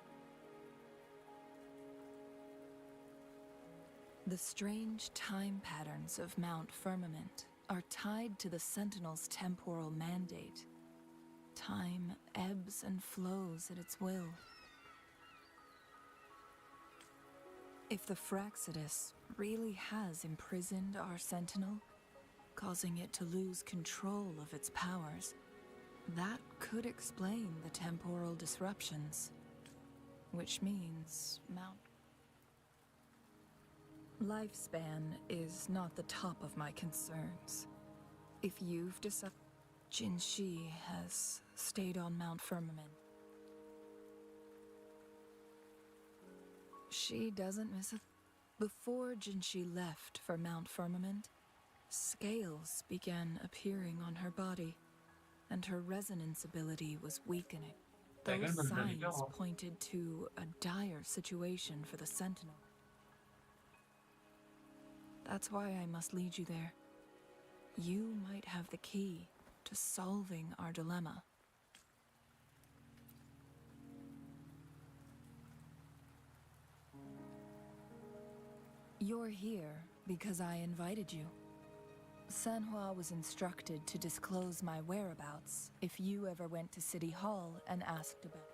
The strange time patterns of Mount Firmament are tied to the Sentinel's temporal mandate. Time ebbs and flows at its will. If the Fraxidus really has imprisoned our Sentinel, causing it to lose control of its powers, that could explain the temporal disruptions. Which means Lifespan is not the top of my concerns. If you've decided, Jinshi has stayed on Mount Firmament. She doesn't miss a... Before Jinshi left for Mount Firmament, scales began appearing on her body, and her resonance ability was weakening. Those signs pointed to a dire situation for the Sentinel. That's why I must lead you there. You might have the key to solving our dilemma. You're here because I invited you. Sanhua was instructed to disclose my whereabouts if you ever went to City Hall and asked about it.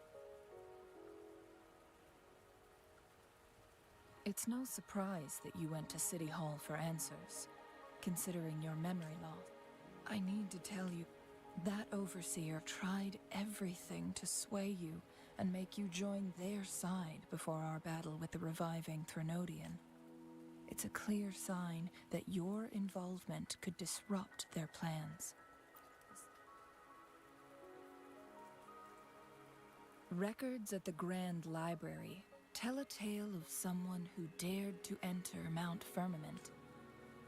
It's no surprise that you went to City Hall for answers, considering your memory loss. I need to tell you, that overseer tried everything to sway you and make you join their side before our battle with the reviving Threnodian. It's a clear sign that your involvement could disrupt their plans. Records at the Grand Library tell a tale of someone who dared to enter Mount Firmament.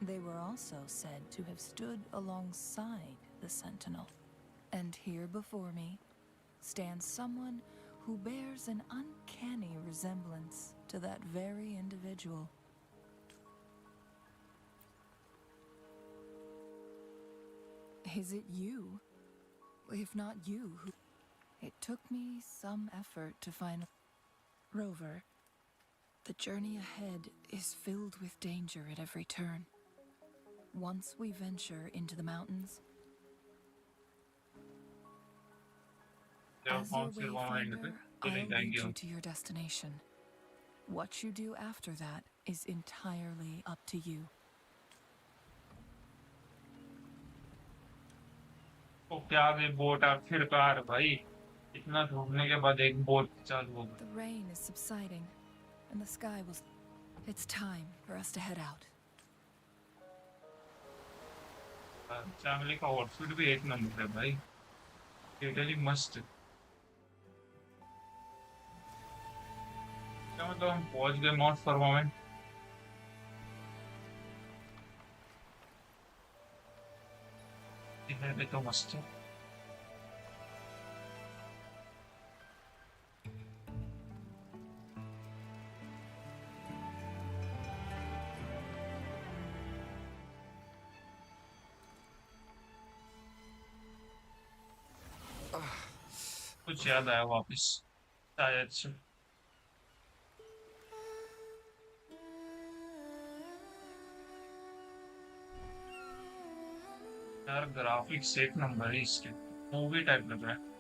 They were also said to have stood alongside the Sentinel. And here before me stands someone who bears an uncanny resemblance to that very individual. Is it you? If not you, who... It took me some effort to find... Rover, the journey ahead is filled with danger at every turn. Once we venture into the mountains, as your wayfinder, I'll lead you to your destination. What you do after that is entirely up to you. Okay आगे boat आखिरकार भाई इतना ढूंढने के बाद एक boat चालू हो गई. The rain is subsiding, and the sky will... It's time for us to head out. चांगली का आउटफिट भी एक नंबर है भाई. लिटरली मस्त. क्या मतलब हम पहुंच गए माउंट फर्मामेंट. ये तो मस्त है. कुछ याद आया वापस शायद से. यार ग्राफिक्स एक नंबर है इसके. मूवी टाइप लग रहा है.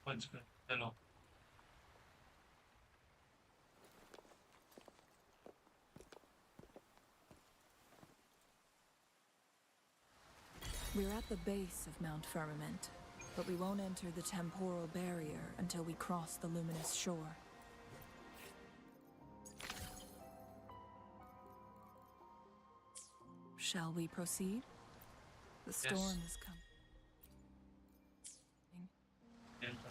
पहुंच गए. चलो. We're at the base of Mount Firmament, but we won't enter the temporal barrier until we cross the luminous shore. Shall we proceed? The storm is coming.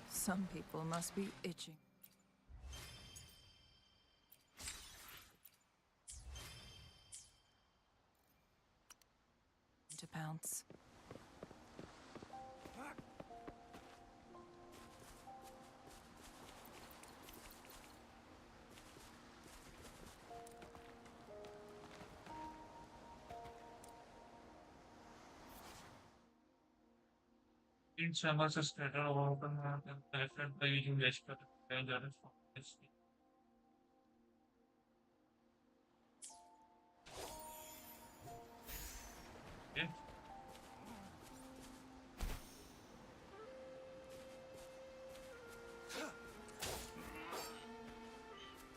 Some people must be itching to pounce. In summer, scatter open affect by using less dangerous for this. Okay.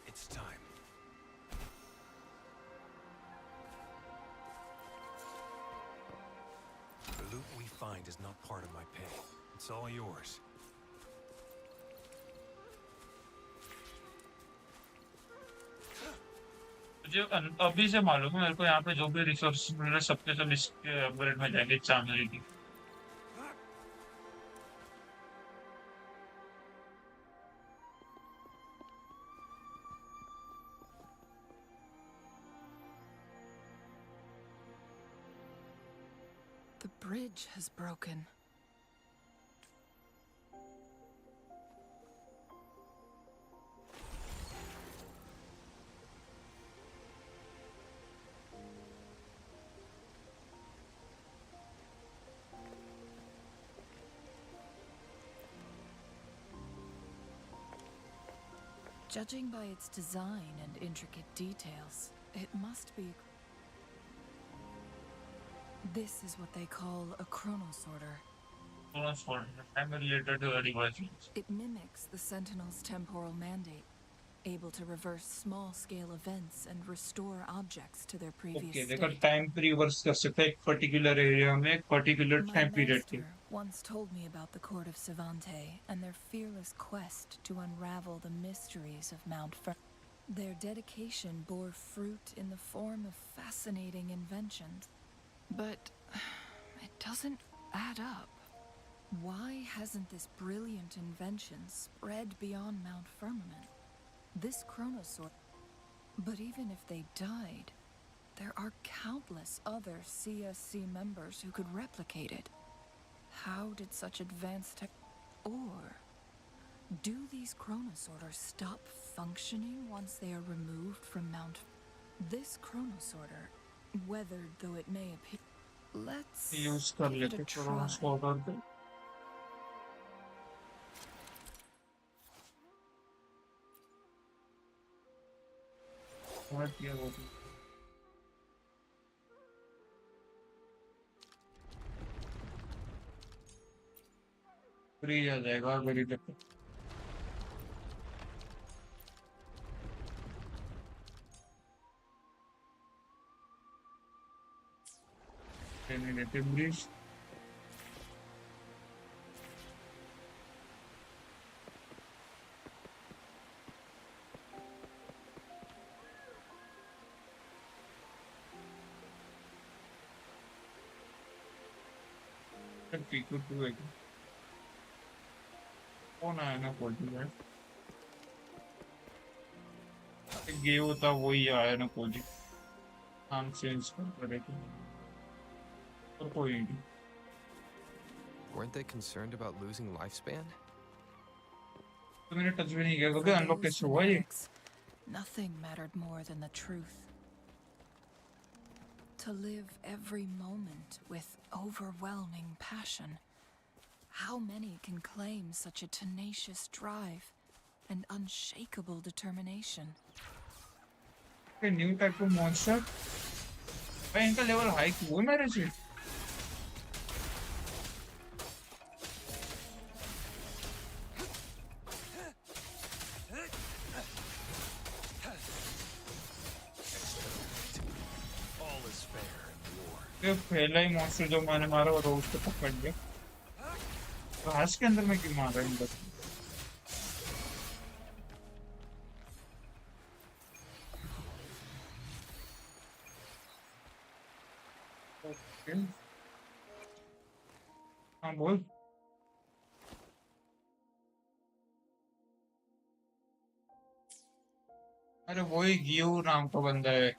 It's time. The loot we find is not part of my pay. It's all yours. मुझे अभी से मालूम है मेरे को यहाँ पे जो भी रिसोर्स मिल रहे सबके सब इसके अपग्रेड में जाएंगे चांगली की. The bridge has broken. Judging by its design and intricate details, it must be... This is what they call a chronosorter. Chronosorter, I'm related to the devices. It mimics the Sentinel's temporal mandate. able to reverse small-scale events and restore objects to their previous okay देखो state. Time को reverse कर सकते हैं एक particular area में एक particular My time period के. master once told me about the court of Savante and their fearless quest to unravel the mysteries of Mount Fer. Their dedication bore fruit in the form of fascinating inventions. But it doesn't add up. Why hasn't this brilliant invention spread beyond Mount Firmament? This chronosaur... But even if they died, there are countless other CSC members who could replicate it. How did such advanced tech... Or... do these chronosorters stop functioning once they are removed from Mount... This chronosorter, weathered though it may appear... Let's use कर give it लेते a थोड़ा try. उसको order पे. और क्या होगा free आ जाएगा मेरी तक. Regenerative breach. ठीक है टू है कौन आया ना कोई है ये होता वही आया ना कोई नाम चेंज कर देते और कोई नहीं. Weren't they concerned about losing lifespan? तो मैंने टच भी नहीं किया For क्योंकि अनलॉक those कैसे हुआ ये. fanatics, nothing mattered more than the truth. To live every moment with overwhelming passion. How many can claim such a tenacious drive and unshakable determination? A new type of monster. भाई इनका level high क्यों है मेरे से. All is fair in war. ये पहला ही monster जो मैंने मारा वो रोज को पकड़ लिया. घास के अंदर में क्यों मार रहा है इनका. हाँ बोल. अरे वही गियो नाम का बंदा है.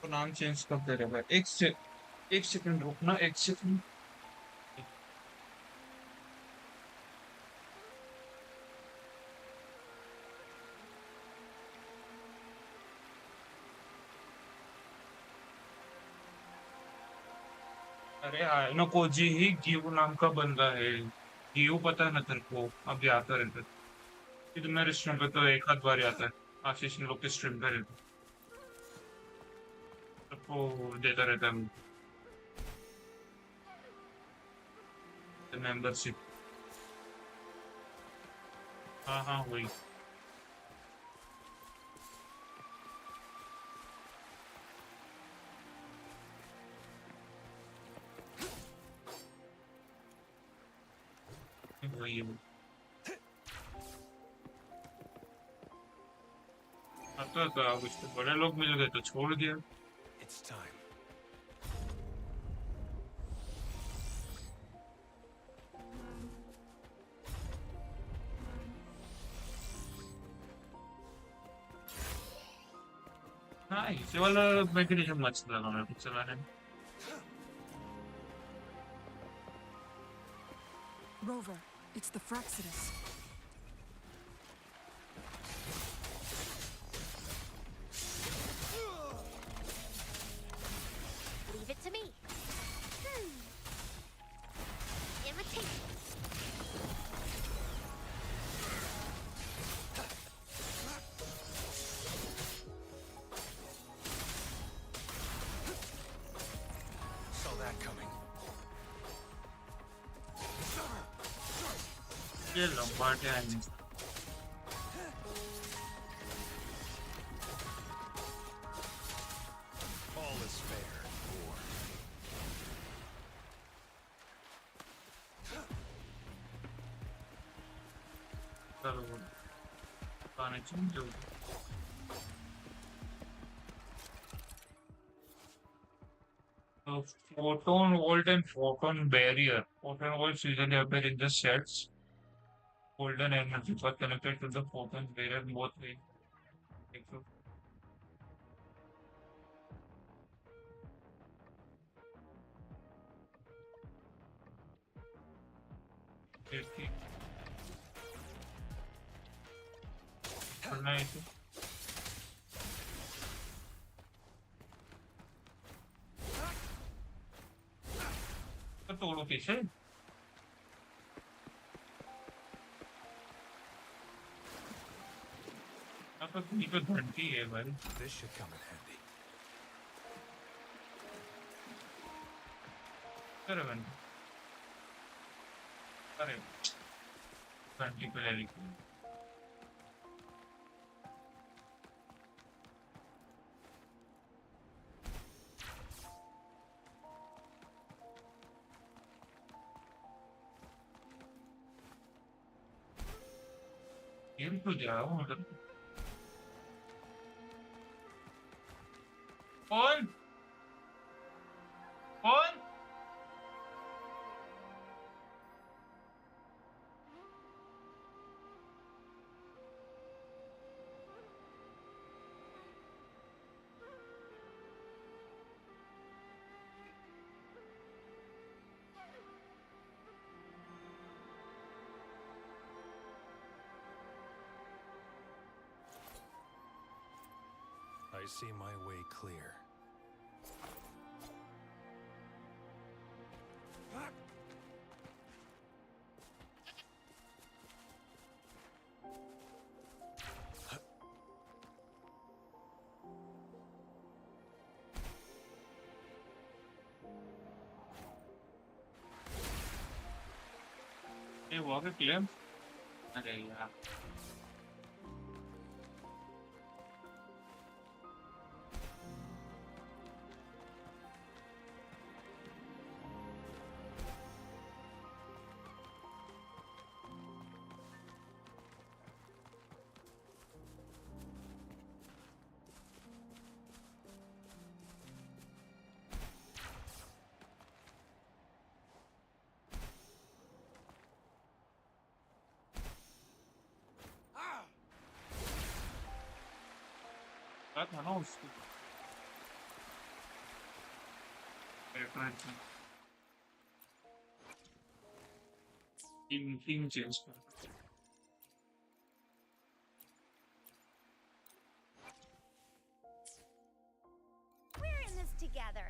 तो नाम चेंज कर दे रहे भाई. एक सेकंड रुकना एक सेकंड. अरे आयनो कोजी ही गियो नाम का बंदा है. गियो पता है ना तेरे को. अब आता रहता है. ये तो मेरे स्ट्रीम पे तो एक आध बार ही आता है. आशीष ने लोग के स्ट्रीम पे रहता है. सबको देता रहता है मेंबरशिप. हाँ हाँ वही. वही है. आता था अब इसको बड़े लोग मिल गए तो छोड़ दिया. It's time. हाँ इसे वाला मैकेनिज्म अच्छा लगा मेरे को चलाने में. Rover, it's the Fraxidus. Leave it to me. Imitation. Saw that coming. ये लंबाटे आएंगे। All is fair in war. चलो गाने चेंज हो गए। Photon volt and photon barrier. Photon volts usually appear in the sets. Golden energy are connected to the photon barrier both ways. तोड़ो कैसे? तो घंटी है भाई। This should come in handy. अरे घंटी पे ले लिखी। ये तो जाओ मतलब कौन कौन I see my way clear. ये वो क्लेम अरे यार था ना उसको टीम चेंज कर We're in this together.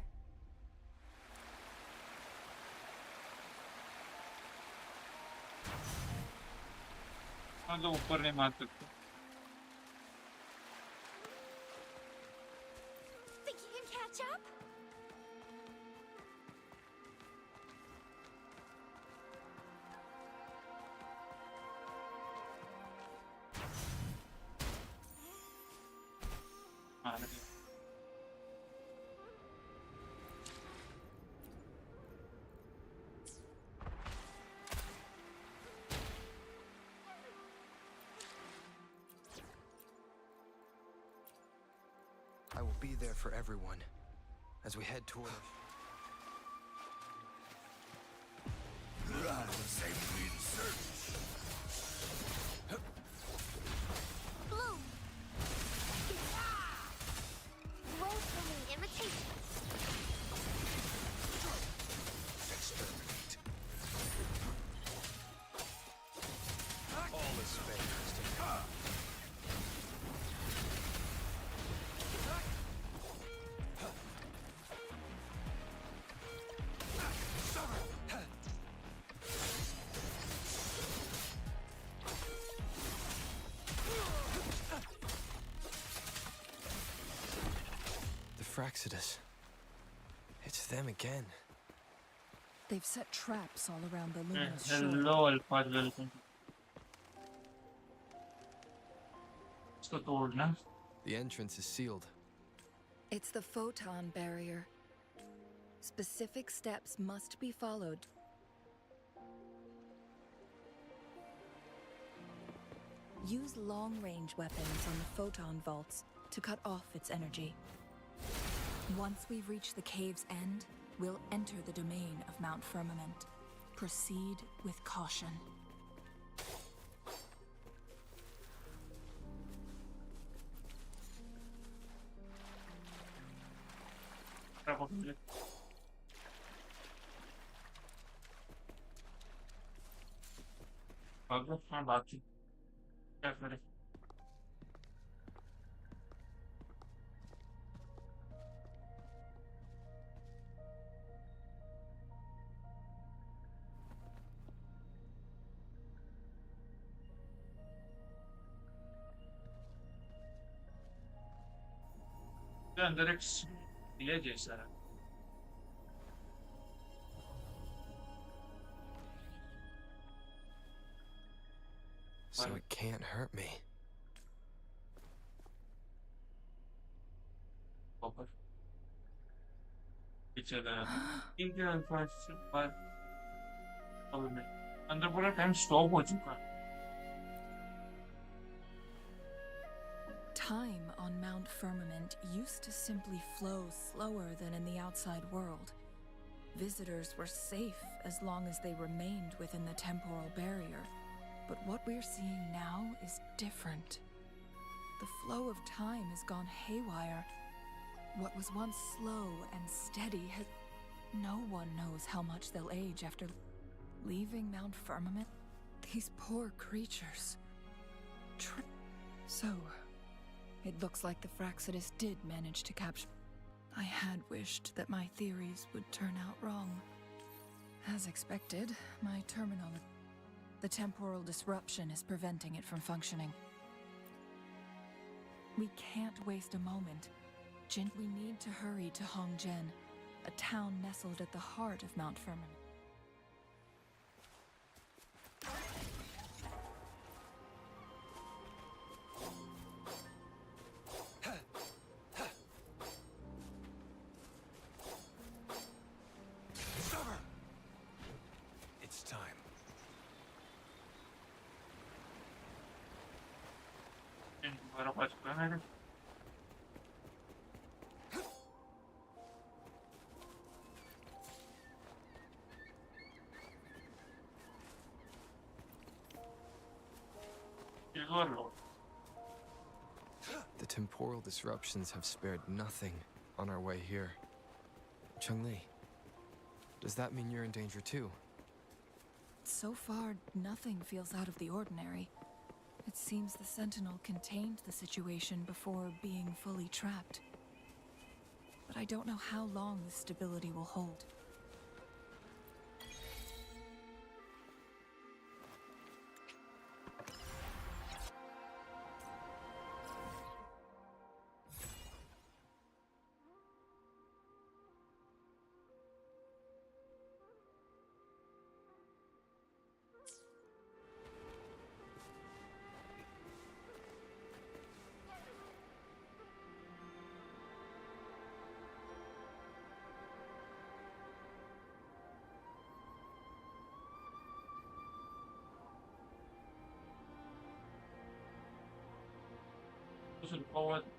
हाँ तो ऊपर नहीं मार सकते Think you can catch up? मार I will be there for everyone as we head toward Bloom! Woefully imitation. Exterminate. All is fair. Fraxidus. It's them again. They've set traps all around the luminous shore. Hello, Alpha, welcome. इसको तोड़ना The entrance is sealed. It's the photon barrier. Specific steps must be followed. Use long-range weapons on the photon vaults to cut off its energy. Once we reach the cave's end, we'll enter the domain of Mount Firmament. Proceed with caution. अगर हाँ बाकी क्या करें क्या अंदर एक ये जैसा है So it can't hurt me. ऊपर पीछे गया इनके अल्फा पर अब मैं अंदर पूरा टाइम स्टॉप हो चुका है Time on Mount Firmament used to simply flow slower than in the outside world. Visitors were safe as long as they remained within the temporal barrier. But what we're seeing now is different. The flow of time has gone haywire. What was once slow and steady has... No one knows how much they'll age after leaving Mount Firmament. These poor creatures. So, it looks like the Fraxidus did manage to capture... I had wished that my theories would turn out wrong. As expected, my terminal... The temporal disruption is preventing it from functioning. We can't waste a moment. We need to hurry to Hongzhen, a town nestled at the heart of Mount Firmament. It's time. दोबारा पा चुका है The temporal disruptions have spared nothing on our way here. Changli, does that mean you're in danger too? So far, nothing feels out of the ordinary. It seems the Sentinel contained the situation before being fully trapped. But I don't know how long this stability will hold.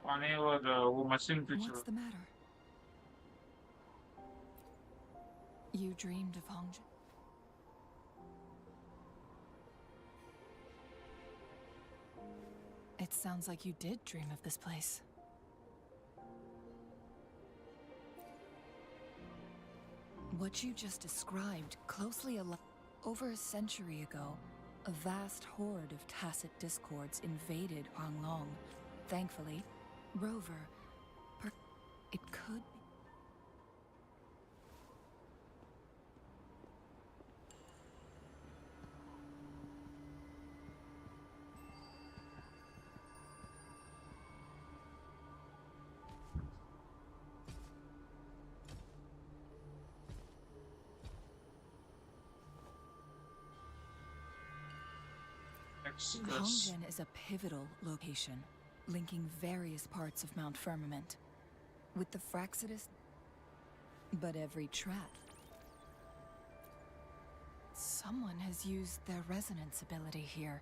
पानी और वो machine पीछे What's the matter? You dreamed of Hongzhen? It sounds like you did dream of this place. What you just described closely over a century ago, a vast horde of tacit discords invaded Huanglong. Thankfully, Rover, it could be. Hongzhen is a pivotal location. linking various parts of Mount Firmament. With the Fraxidus, but every trap. Someone has used their resonance ability here.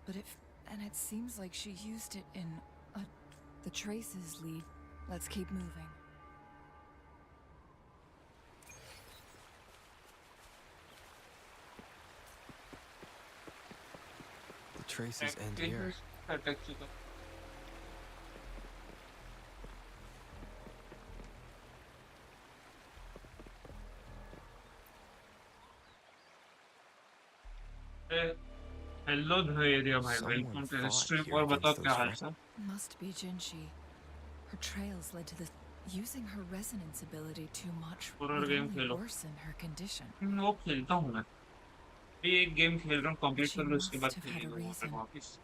But it seems like she used it in the traces lead. Let's keep moving. The traces end here. Hello Dhairya भाई Someone welcome to fought stream here और बताओ against क्या those हाल चाल Must be Jinshi. Her trails led to this. Using her resonance ability too much would horror game only Khelo worsen her condition. वो खेलता हूँ मैं ये एक गेम खेल रहा हूँ But कंप्लीट she कर लो उसके बाद must have had a खेलेंगे वो reason. वापस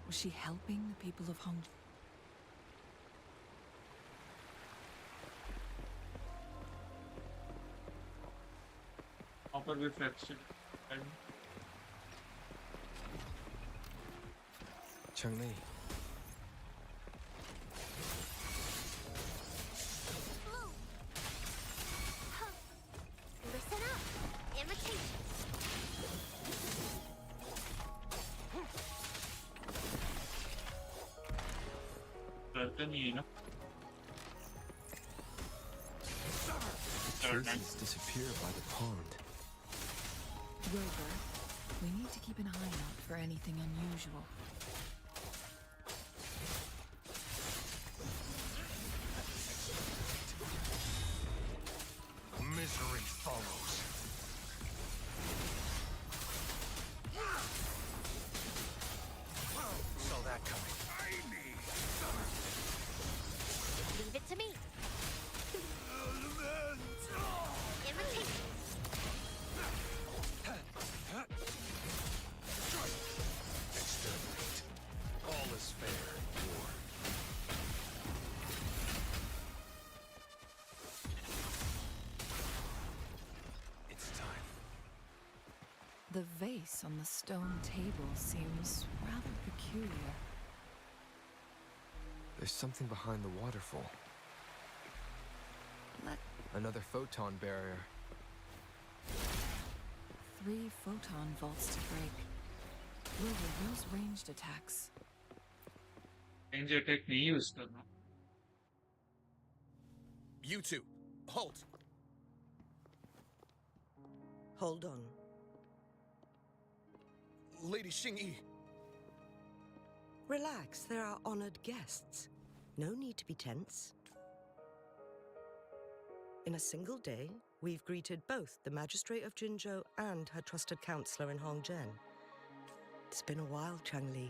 Was she helping the people of Hong? वहाँ पर भी fracture Changli. Listen up. Imitation. करते नहीं है ना The traces disappear by the pond. Rover, we need to keep an eye out for anything unusual. Misery follows. Saw that coming. Leave it to me. Imitation. Exterminate. All is fair in war. It's time. The vase on the stone table seems rather peculiar. There's something behind the waterfall. Another photon barrier. 3 photon vaults to break. Rover, those ranged attacks. Range attack नहीं use करना You two, halt. Hold on. Lady Xingyi. Relax, they're our honored guests. No need to be tense. In a single day, we've greeted both the Magistrate of Jinzhou and her trusted counselor in Hongzhen. It's been a while, Changli.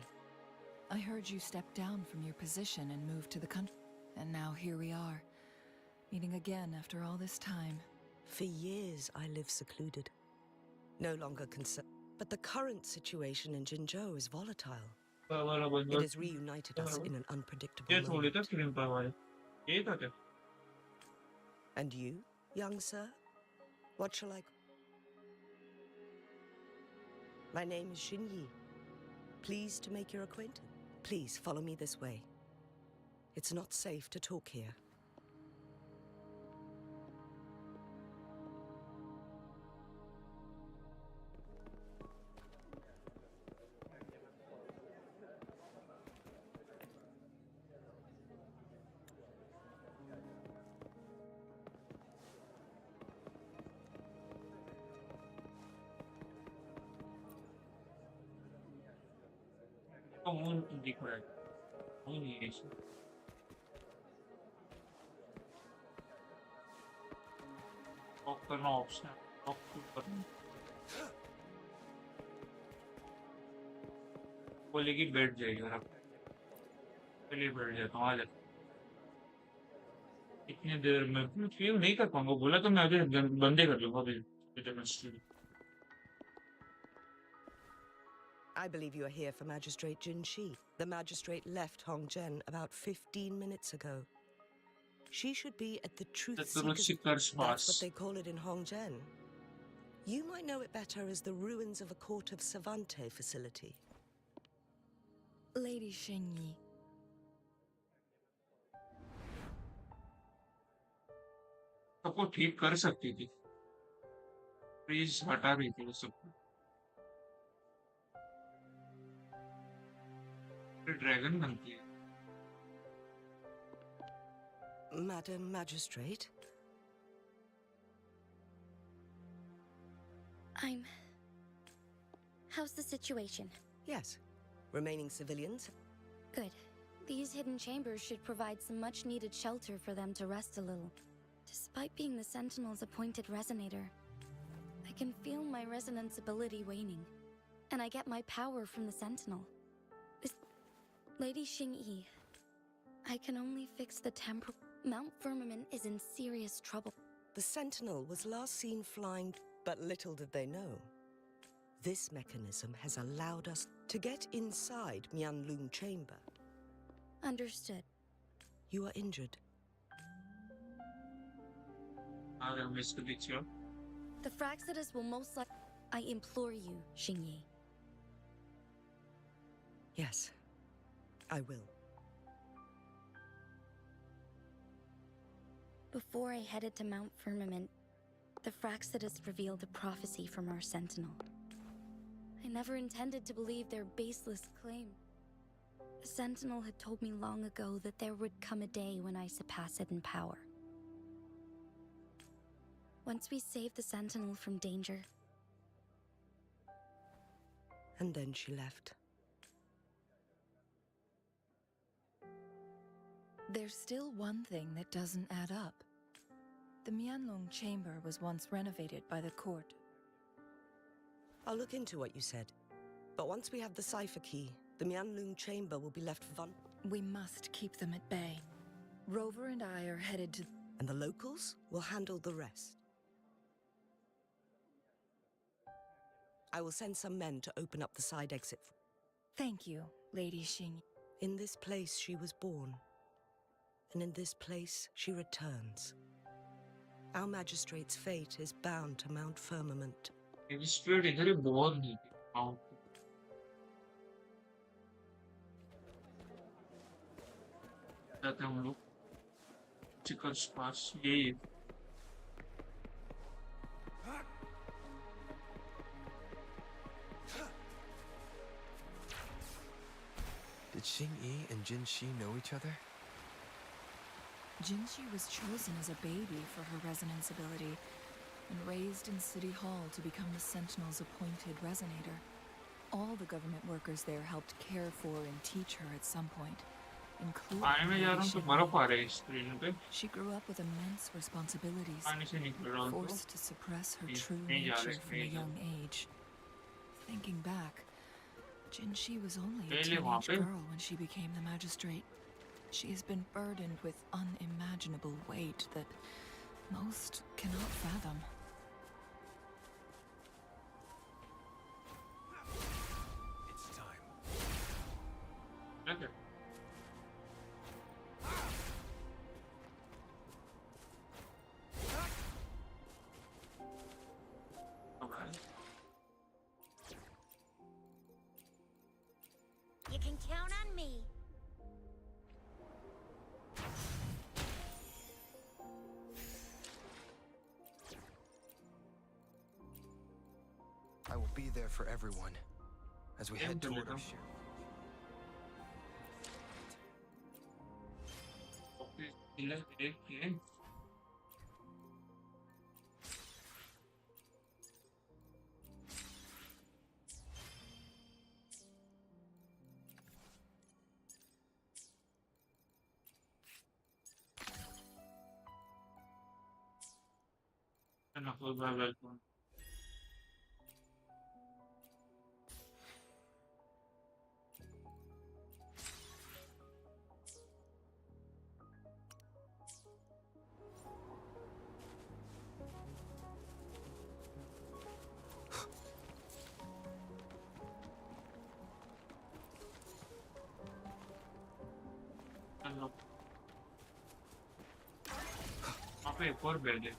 I heard you stepped down from your position and moved to the country. And now here we are, meeting again after all this time. For years, I lived secluded. No longer concerned. But the current situation in Jinzhou is volatile. It has reunited us in an unpredictable ये थोड़ी तो moment. Cream पर वाले ये था क्या And you, young sir? What shall I... My name is Xinyi. Pleased to make your acquaintance. Please follow me this way. It's not safe to talk here. तो moon दिख रहा है मून ही है इसमें लॉक करना ऑप्शन लॉक करना बोलेगी बैठ जाएगी और चलिए बैठ जाता हूँ आ जाता इतनी देर में फील नहीं कर पाऊंगा बोला तो मैं अभी बंदे कर लूंगा अभी I believe you are here for Magistrate Jinshi. The magistrate left Hongzhen about 15 minutes ago. She should be at the Truth Seekers. That's what they call it in Hongzhen. You might know it better as the ruins of a Court of Savante facility. Lady Xingyi, सबको ठीक कर सकती थी, please हटा रही थी वो सबको। ड्रैगन बनती है। Madam Magistrate? How's the situation? Yes. Remaining civilians? Good. These hidden chambers should provide some much-needed shelter for them to rest a little. Despite being the Sentinel's appointed resonator, I can feel my resonance ability waning. And I get my power from the Sentinel. This... Lady Xingyi, I can only fix the temporal... Mount Firmament is in serious trouble. The Sentinel was last seen flying, but little did they know. This mechanism has allowed us to get inside Mianlung Chamber. Understood. You are injured. The Fraxidus will most likely... I implore you, Xingyi. Yes, I will. Before I headed to Mount Firmament, the Fraxidus revealed a prophecy from our Sentinel. I never intended to believe their baseless claim. The Sentinel had told me long ago that there would come a day when I surpass it in power. Once we save the Sentinel from danger... And then she left. There's still one thing that doesn't add up. The Mianlong Chamber was once renovated by the court. I'll look into what you said. But once we have the cipher key, the Mianlung Chamber will be left We must keep them at bay. Rover and I are headed to... And the locals will handle the rest. I will send some men to open up the side exit. Thank you, Lady Xing. In this place she was born. And in this place she returns. Our magistrate's fate is bound to Mount Firmament. Magistrate इधर ही बहुत नहीं थी। हाँ। जाते हैं हम लोग चिकर्स पास यही है। Did Xingyi and Jinxi know each other? Jinxi was chosen as a baby for her resonance ability and raised in City Hall to become the Sentinel's appointed resonator. All the government workers there helped care for and teach her at some point, including She grew up with immense responsibilities, forced to suppress her true nature from a young age. Thinking back, Jinxi was only a teenage girl when she became the magistrate. She has been burdened with unimaginable weight that most cannot fathom. It's time. Okay. You can count on me. I will be there for everyone as we head toward our ship. एक और bed है।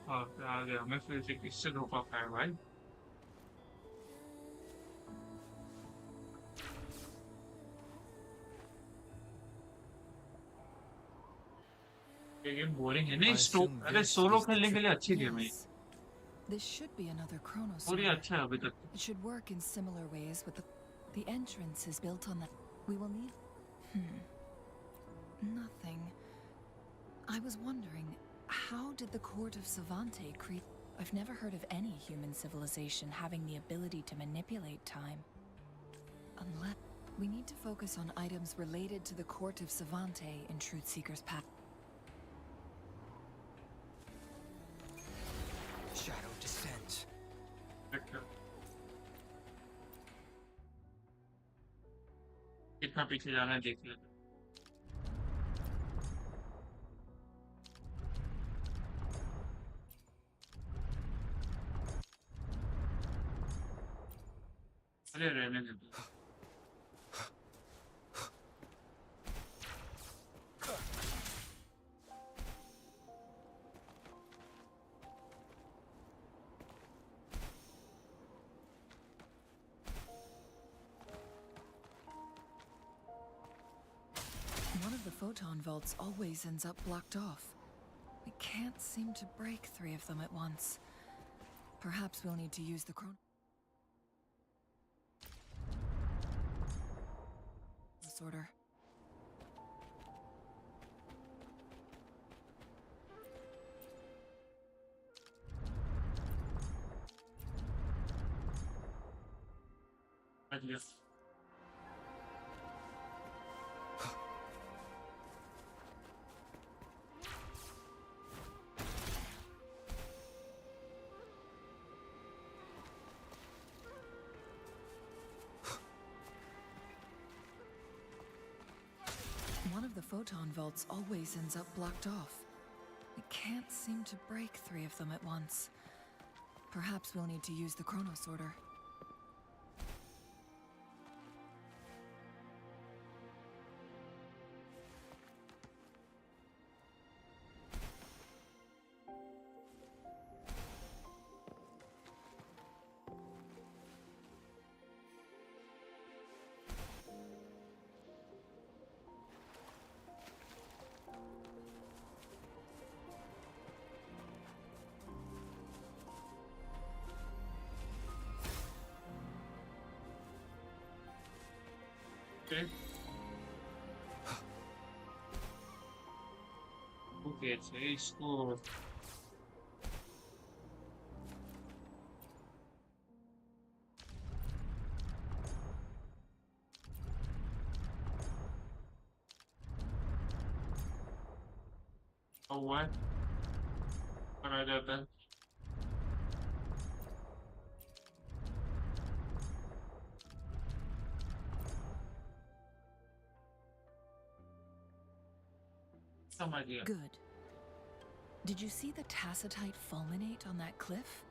आ गया मैं फिर से किससे धोखा खाया भाई। ये गेम बोरिंग है नहीं स्टो अरे सोलो खेलने के लिए अच्छी गेम है। This should be another Chrono पूरी Sorter. अच्छा है अभी तक। It should work in similar ways with the entrance is built on that. We will need. Nothing. I was wondering, how did the court of Savante create? I've never heard of any human civilization having the ability to manipulate time. Unless we need to focus on items related to the court of Savante in Truthseeker's path. Shadow descends. कितना पीछे जाना है देख लेते। अरे रहने दे। One of the photon vaults always ends up blocked off. We can't seem to break 3 of them at once. Perhaps we'll need to use the chrono sorter. Yes. One of the photon vaults always ends up blocked off. We can't seem to break 3 of them at once. Perhaps we'll need to use the chrono sorter. Okay. Okay, so इसको हुआ है बनाया जाता है। Good. Did you see the tacitite fulminate on that cliff?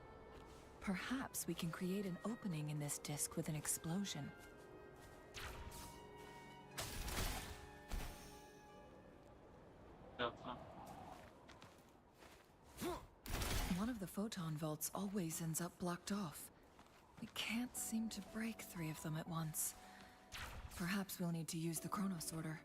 Perhaps we can create an opening in this disk with an explosion. One of the photon vaults always ends up blocked off. We can't seem to break 3 of them at once. Perhaps we'll need to use the chrono sorter.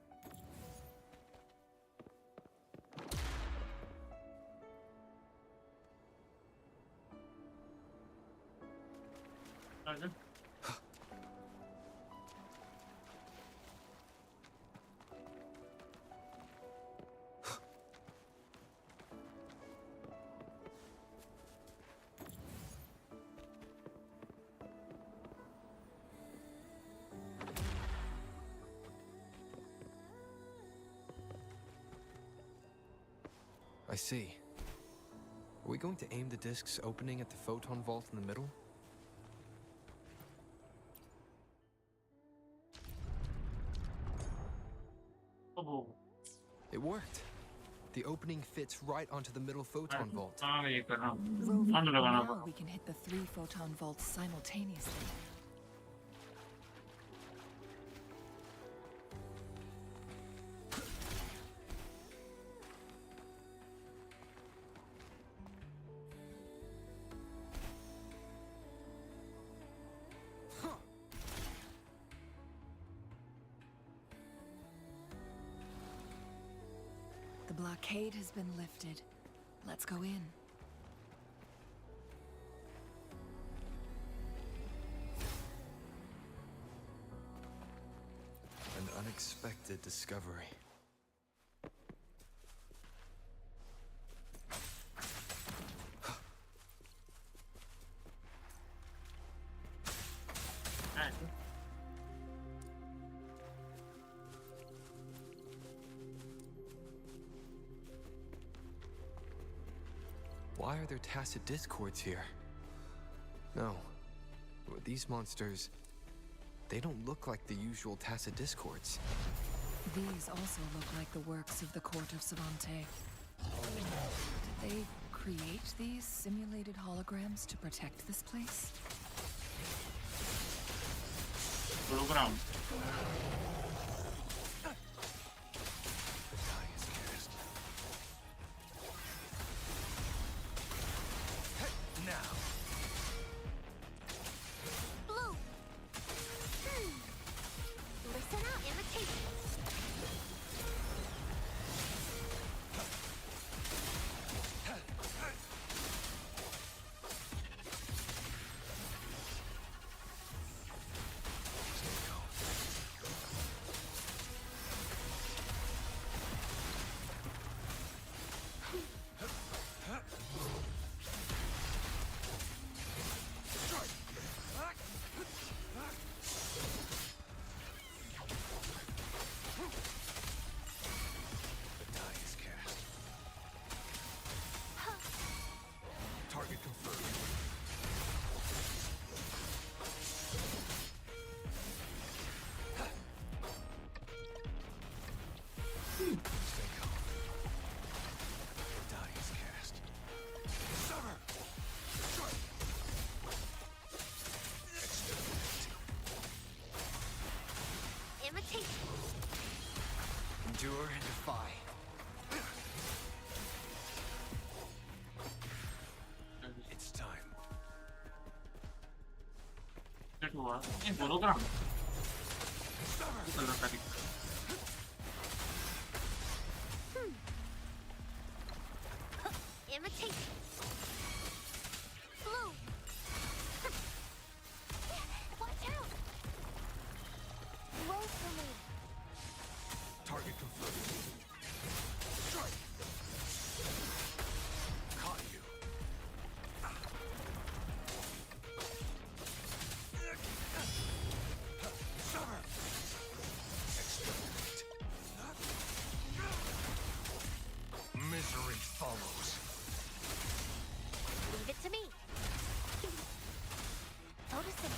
I see. Are we going to aim the disk's opening at the photon vault in the middle? Oh. It worked. The opening fits right onto the middle photon vault. Rovi, now we can hit the 3 photon vaults simultaneously. blockade has been lifted. Let's go in. An unexpected discovery. Why are there tacit discords here? No. These monsters... they don't look like the usual tacit discords. These also look like the works of the court of Savante. Did they create these simulated holograms to protect this place? Hologram. Listen up, imitation. Endure and defy. It's time. Hologram. Imitation. Blue. Watch out. Roll for me. Target confirmed. Strike. Caught you. Summer. Exterminate. Misery follows. Leave it to me. Noticing.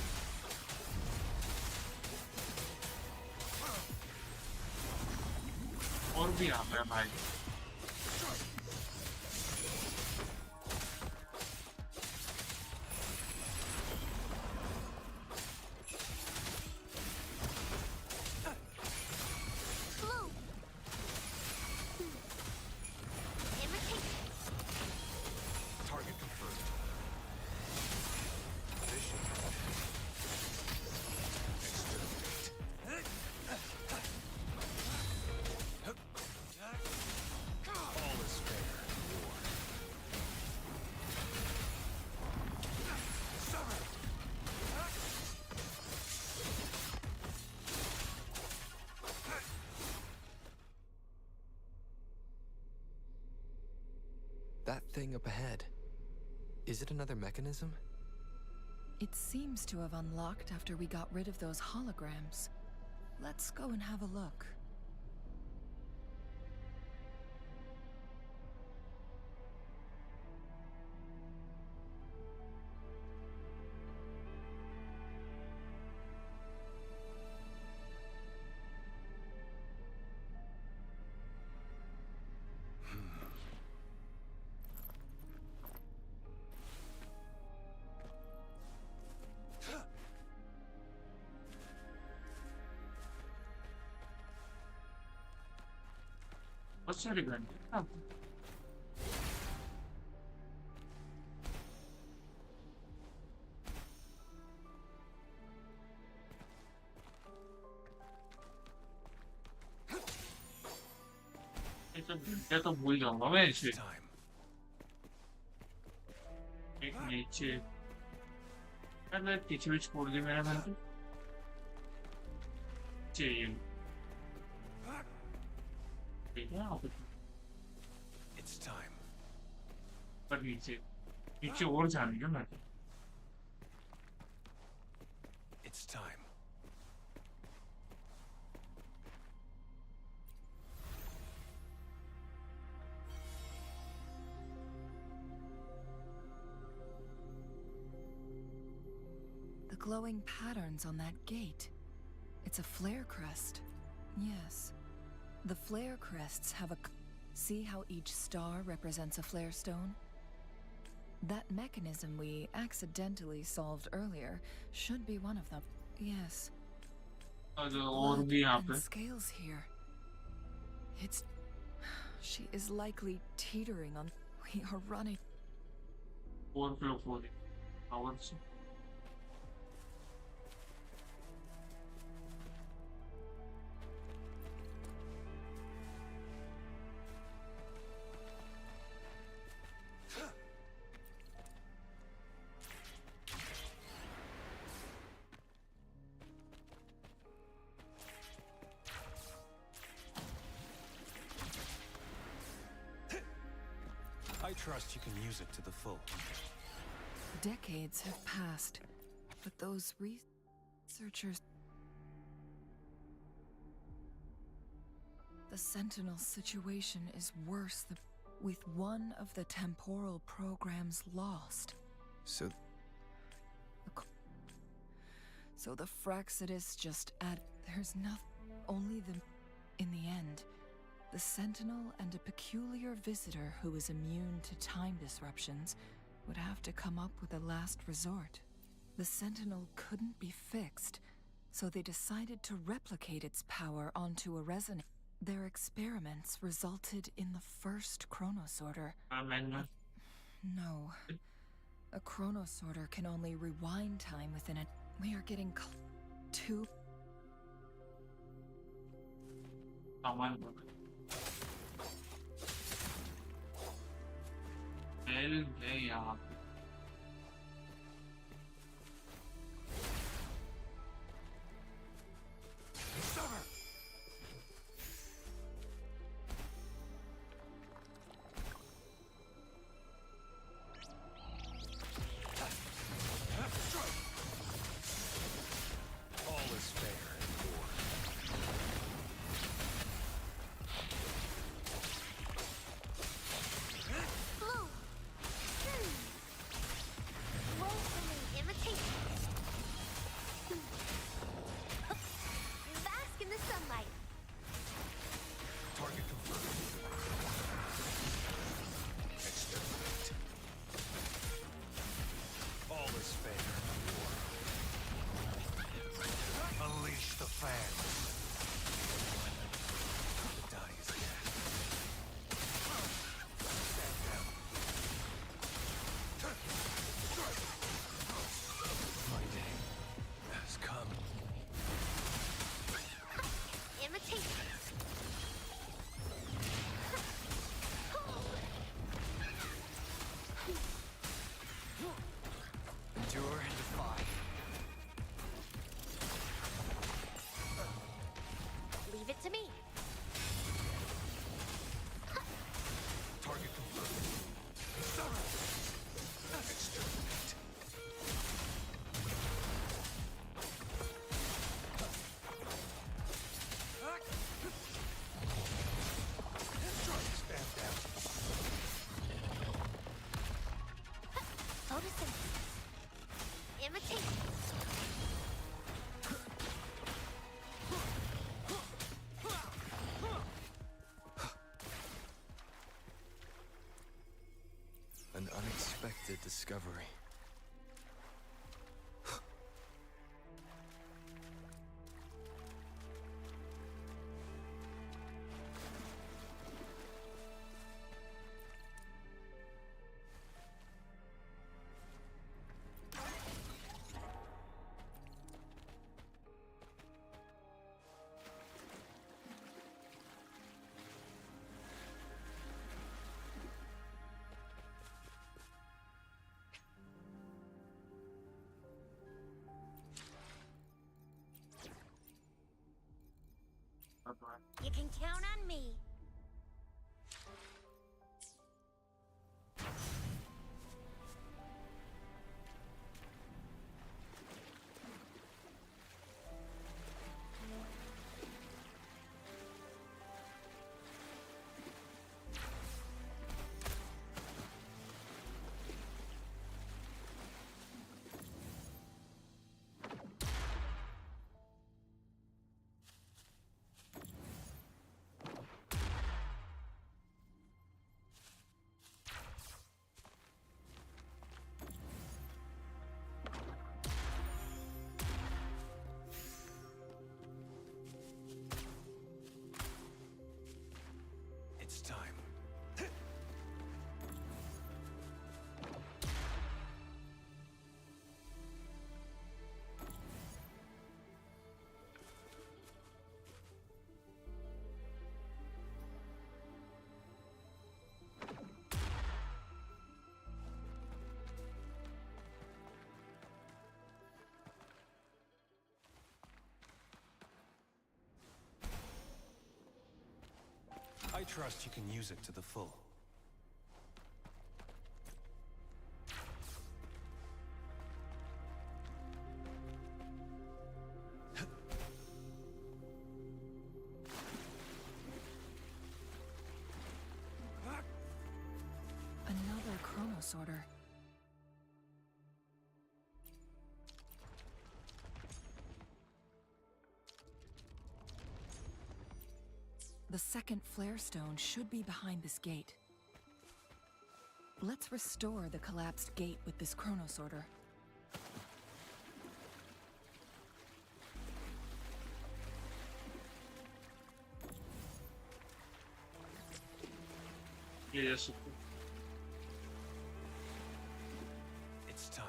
और भी आ गया भाई. Blue. Imitation. Target confirmed. Vision. All is fair in war. Summer. That thing up ahead. Is it another mechanism? It seems to have unlocked after we got rid of those holograms. Let's go and have a look. What's that again? Oh. घंटे तो भूल जाऊंगा मैं इसे। एक नीचे मैं पीछे भी छोड़ दी मेरा घर पे चाहिए। ठीक है आप It's time. पर नीचे नीचे और जाने का मैं It's time. The glowing patterns on that gate. It's a flare crest. Yes. The flare crests have a... See how each star represents a flare stone? That mechanism we accidentally solved earlier should be one of them. Yes. और भी यहाँ पे And scales here. It's... She is likely teetering on... We are running. overflow हो रही power से। I trust you can use it to the full. Decades have passed, but those researchers... The Sentinel situation is worse with one of the temporal programs lost. So the Fraxidus just add... There's nothing... Only the... In the end, the Sentinel and a peculiar visitor who is immune to time disruptions would have to come up with a last resort. The Sentinel couldn't be fixed, so they decided to replicate its power onto a resonance. Their experiments resulted in the first chronosorter. No. A chronosorter can only rewind time within a... We are getting too... All is fair in war. Blue. Woefully imitate. Bask in the sunlight. Target confirmed. Exterminate. All is fair in war. Unleash the fangs. The die is cast. Stand down. My day has come. Imitate. endure and defy. Leave it to me. Target confirmed. Exterminate. Stand down. Photosynthesis. Imitate. An unexpected discovery. I trust you can use it to the full. Another chrono sorter. The second flare stone should be behind this gate. Let's restore the collapsed gate with this chrono sorter. Yes. It's time.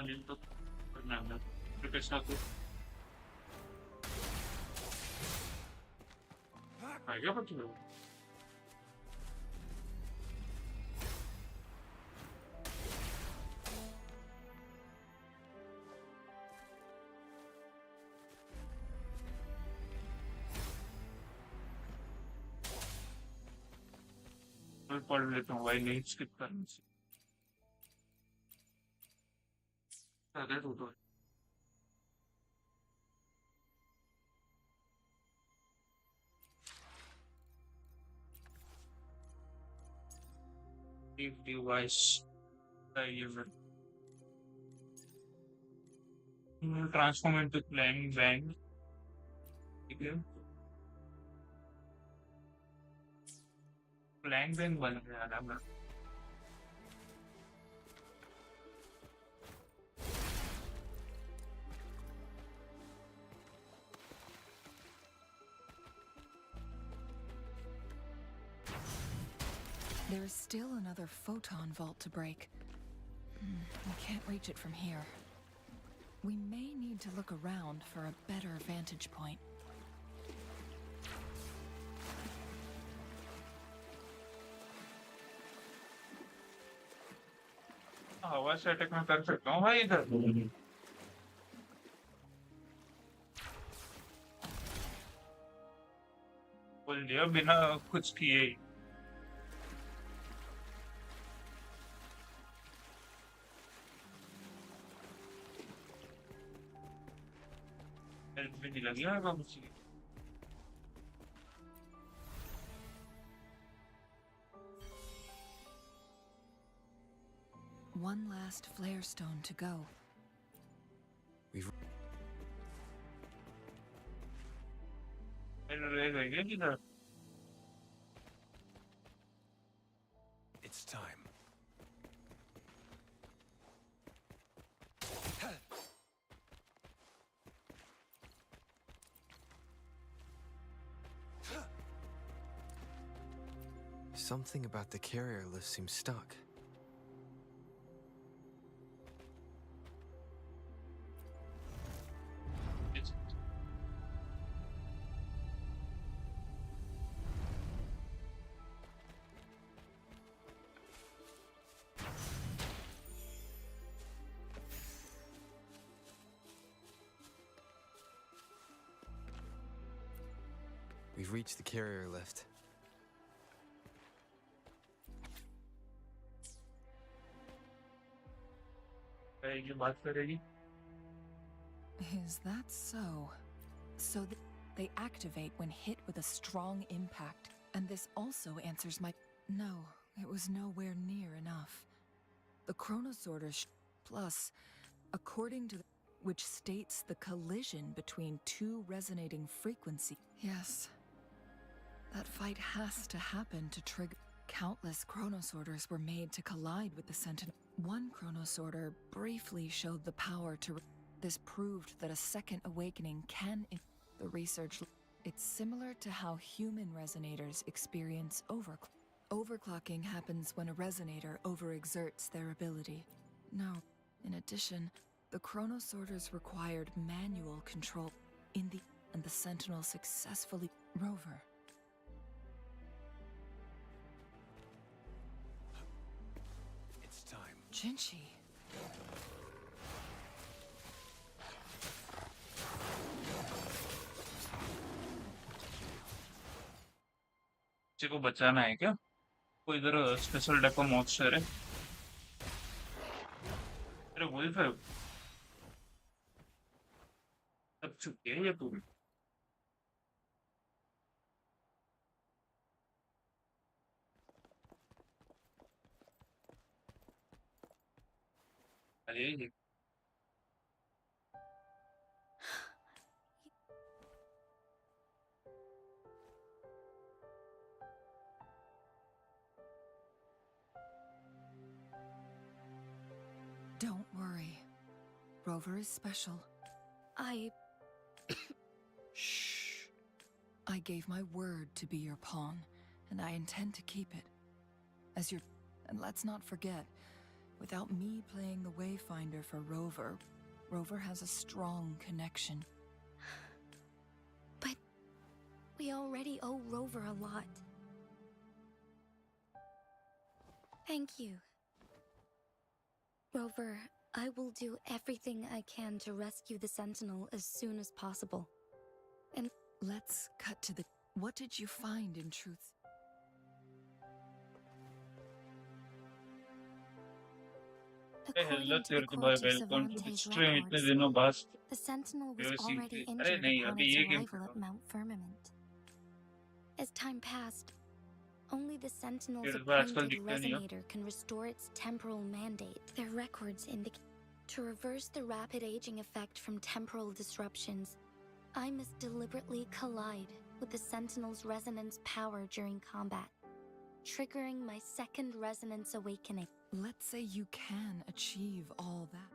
Untuk bernama satu kayak apa tuh? Kalau lihat yang Wale skip kan ada tuh. If device user transform into playing bang. Okay. Playing bang बन गया ना. There is still another photon vault to break. We can't reach it from here. We may need to look around for a better vantage point. हवा से attack में कर सकता हूँ भाई इधर. बोल दिया बिना कुछ किए ही. हेल्प भी नहीं लगी होगा मुझे. One last flare stone to go. It's time. Something about the carrier lift seems stuck. We've reached the carrier lift. Is that so? So they activate when hit with a strong impact. And this also answers my... No, it was nowhere near enough. The chronosorter plus, according to which states the collision between two resonating frequencies. Yes. That fight has to happen to trigger... Countless chronosorters were made to collide with the Sentinel. One chronosorter briefly showed the power to... This proved that a second awakening can... The research... It's similar to how human resonators experience Overclocking happens when a resonator overexerts their ability. Now, in addition, the chrono sorters required manual control and the Sentinel successfully Rover. It's time. Jinchi. किसी को बचाना है क्या? कोई इधर special deco monster है? अरे वही फिर सब चुके हैं ये पूरी। अरे ये Don't worry. Rover is special. Shh. I gave my word to be your pawn, and I intend to keep it. And let's not forget, without me playing the Wayfinder for Rover, Rover has a strong connection. But we already owe Rover a lot. Thank you. Rover, I will do everything I can to rescue the Sentinel as soon as possible. And let's cut to the... What did you find in truth? Hello तेरे को भाई welcome to the stream इतने दिनों बाद the Sentinel was USC already अरे injured नहीं upon अभी its ये game arrival at Mount Firmament. As time passed, only the Sentinel's तेरे को आजकल appointed दिखता नहीं है resonator can restore its temporal mandate. Their records indicate to reverse the rapid aging effect from temporal disruptions, I must deliberately collide with the Sentinel's resonance power during combat, triggering my second resonance awakening. Let's say you can achieve all that.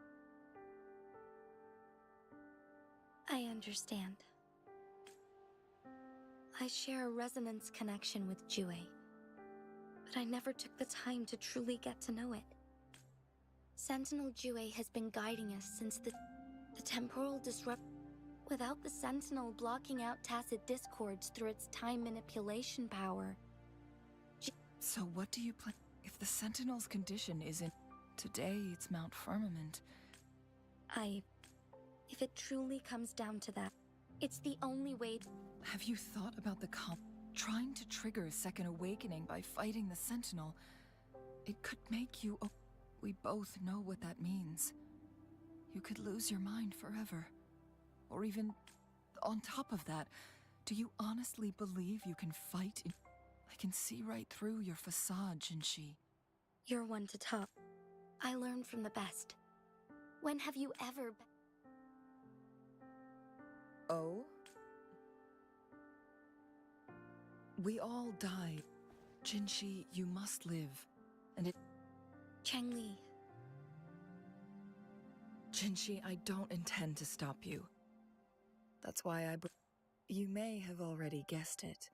I understand. I share a resonance connection with Jue, but I never took the time to truly get to know it. Sentinel Jue has been guiding us since the temporal disrupt. Without the Sentinel blocking out tacit discords through its time manipulation power. So what do you plan? If the Sentinel's condition isn't... Today it's Mount Firmament. If it truly comes down to that, it's the only way... Have you thought about the trying to trigger a second awakening by fighting the Sentinel? It could make you... We both know what that means. You could lose your mind forever. Or even... On top of that, do you honestly believe you can fight in... I can see right through your facade, Jinchi. You're one to top. I learn from the best. When have you ever... Oh? We all die. Jinchi, you must live. And it... Changli. Jinchi, I don't intend to stop you. That's why You may have already guessed it.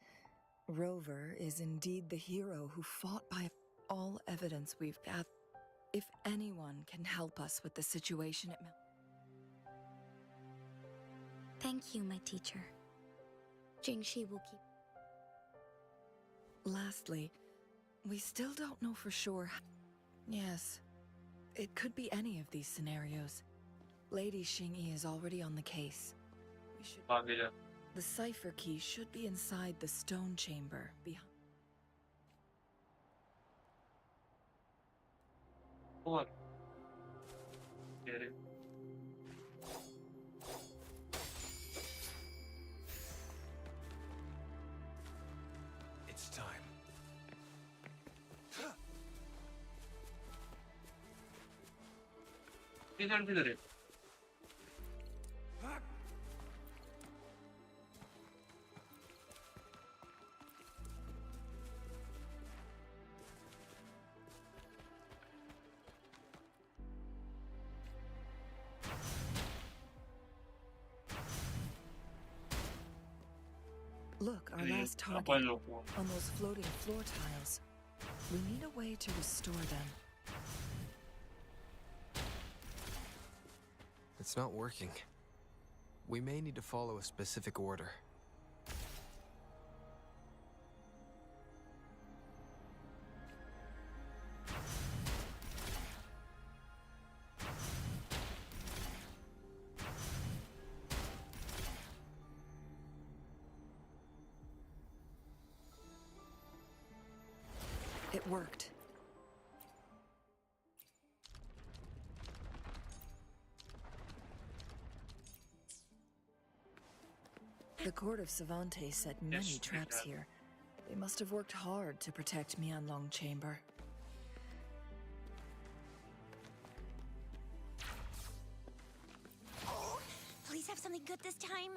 Rover is indeed the hero who fought by all evidence we've gathered. If anyone can help us with the situation at Thank you, my teacher. Jingxi will keep... Lastly, we still don't know for sure. Yes, it could be any of these scenarios. Lady Xingyi is already on the case. We should... The cipher key should be inside the stone chamber behind. What? Get it. It's time. किधर है? Look, our last target on those floating floor tiles. We need a way to restore them. It's not working. We may need to follow a specific order. It worked. The court of Savante set many traps here. They must have worked hard to protect Mianlong Chamber. Oh, please have something good this time.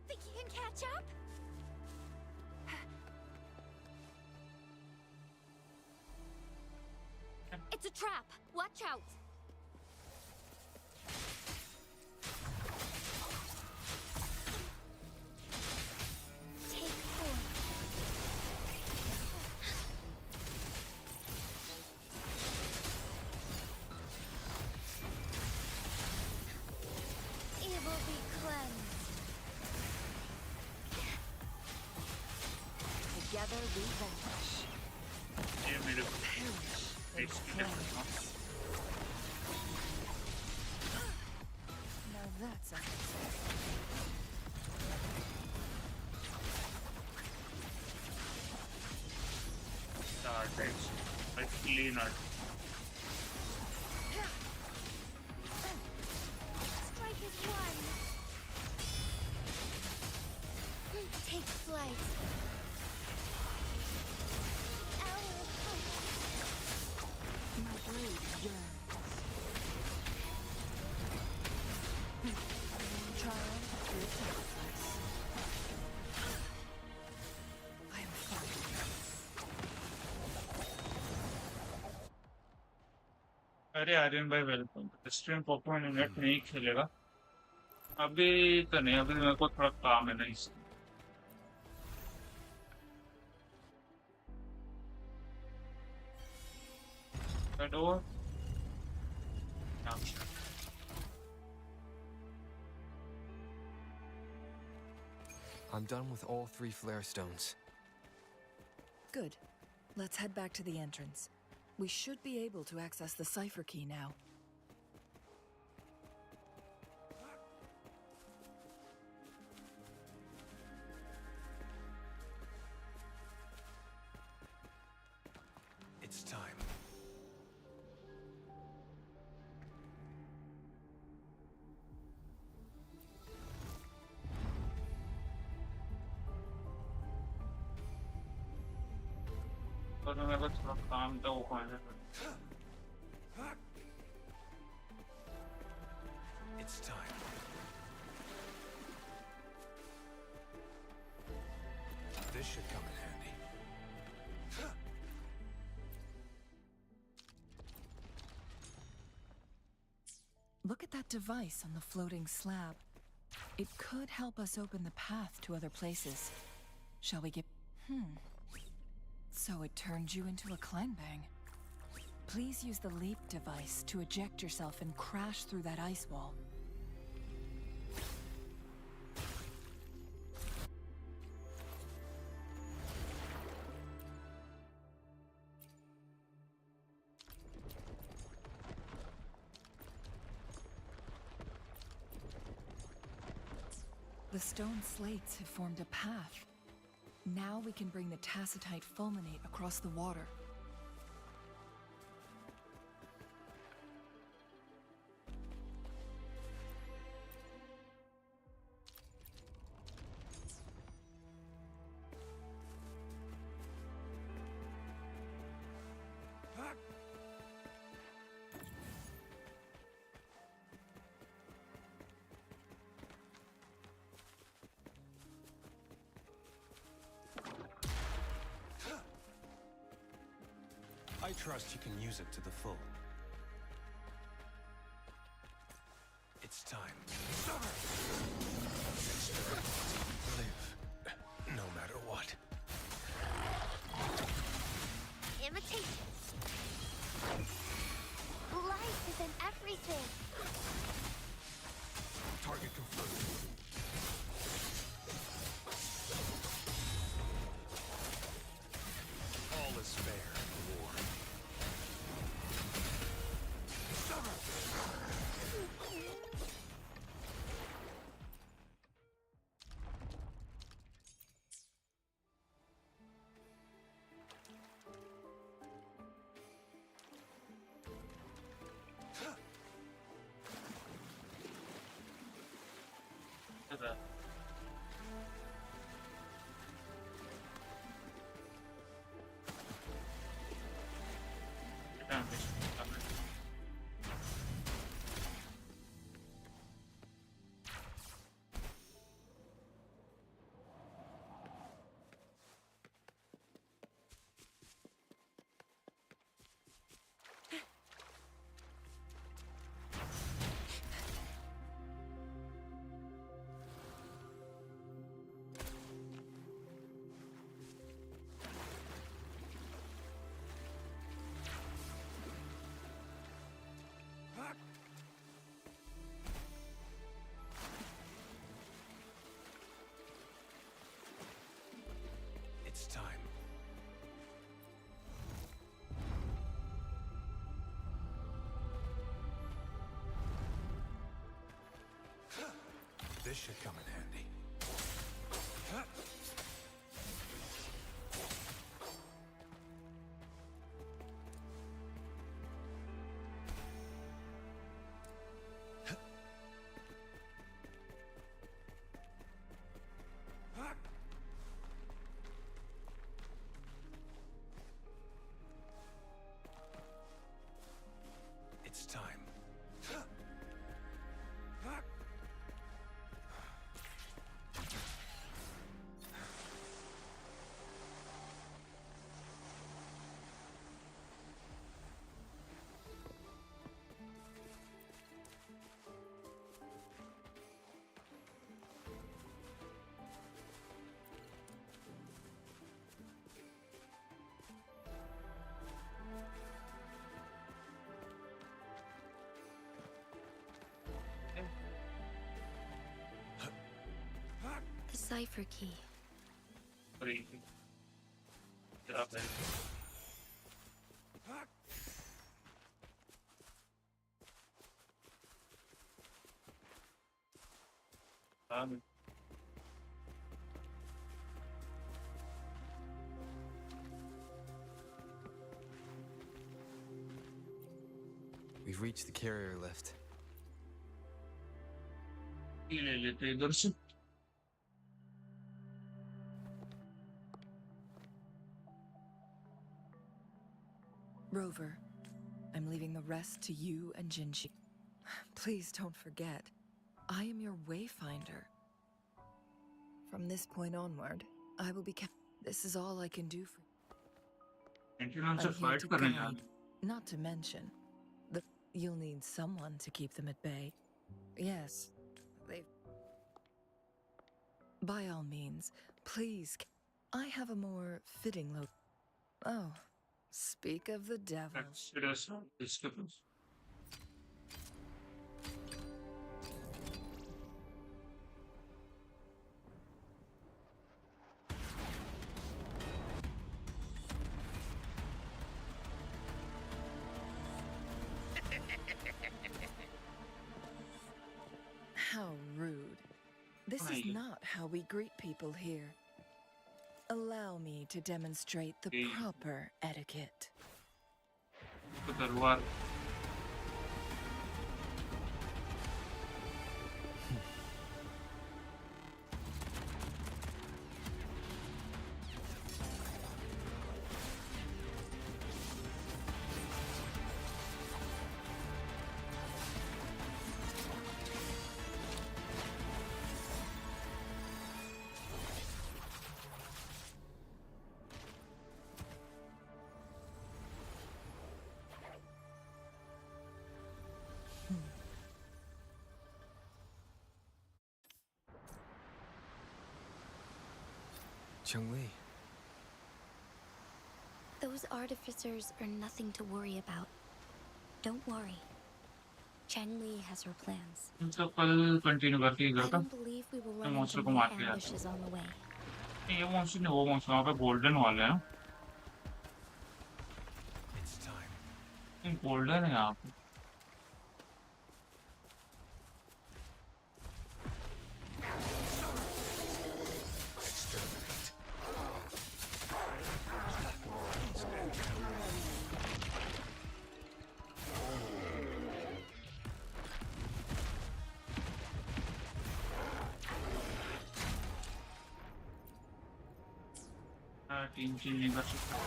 Think you can catch up? It's a trap. Watch out. Take form. Evil be cleansed. Together we vanquish. Now that's a Strike is one. Take flight. my blade yearns. Trial through sacrifice. I am fine. अरे आर्यन भाई welcome. Stream popular net नहीं खेलेगा अभी तो नहीं, अभी मेरे को थोड़ा काम है नहीं। door. I'm done with all 3 flare stones. Good. Let's head back to the entrance. We should be able to access the cipher key now. It's time. It's time. This should come in handy. Look at that device on the floating slab. It could help us open the path to other places. Shall we get... So it turned you into a Kleinbang. Please use the leap device to eject yourself and crash through that ice wall. The stone slates have formed a path. Now we can bring the tacitite fulminate across the water. I trust you can use it to the full. It's time. Live, no matter what. Imitation. Life is in everything. Target confirmed. All is fair in war. It's time. This should come in handy. It's time. The cipher key. We've reached the carrier lift. ये ले लेते हैं इधर से। Rover, I'm leaving the rest to you and Jinji. Please don't forget, I am your wayfinder. From this point onward, I will be This is all I can do for you. I'm here to guide, not to mention that you'll need someone to keep them at bay. Yes, they've... By all means, please, I have a more fitting Oh, speak of the devil. How rude. This is not how we greet people here. Allow me to demonstrate the proper etiquette. Changli. Those artificers are nothing to worry about. Don't worry. Changli has her plans. तो कल continue करके I करता don't believe we will मैं run monster into को more मार के आता ambushes on the way. नहीं ये मॉन्स्टर नहीं वो मॉन्स्टर वहाँ पे गोल्डन वाले हैं It's time. गोल्डन है यहाँ पे टीम चेंज नहीं कर सकता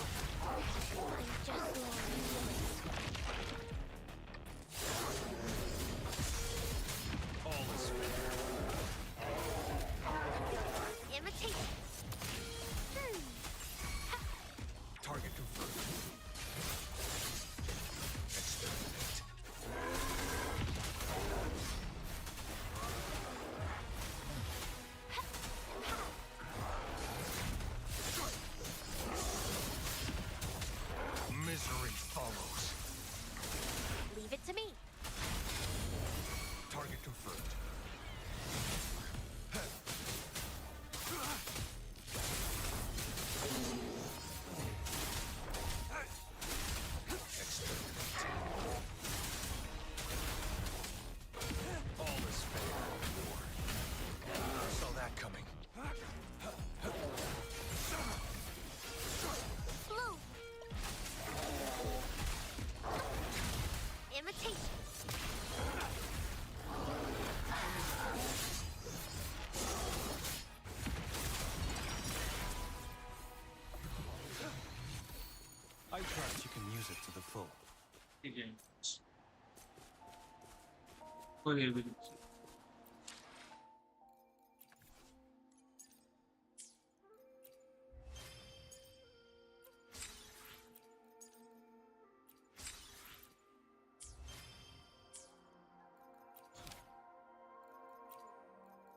All is fair. Imitation. Target confirmed. Exterminate. Misery follows. Leave it to me. Target confirmed. Exterminate. All is fair in war. Saw that coming. Blue. Imitation. I trust you can use it to the full. ठीक है कोई देर भी नहीं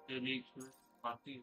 चलिए party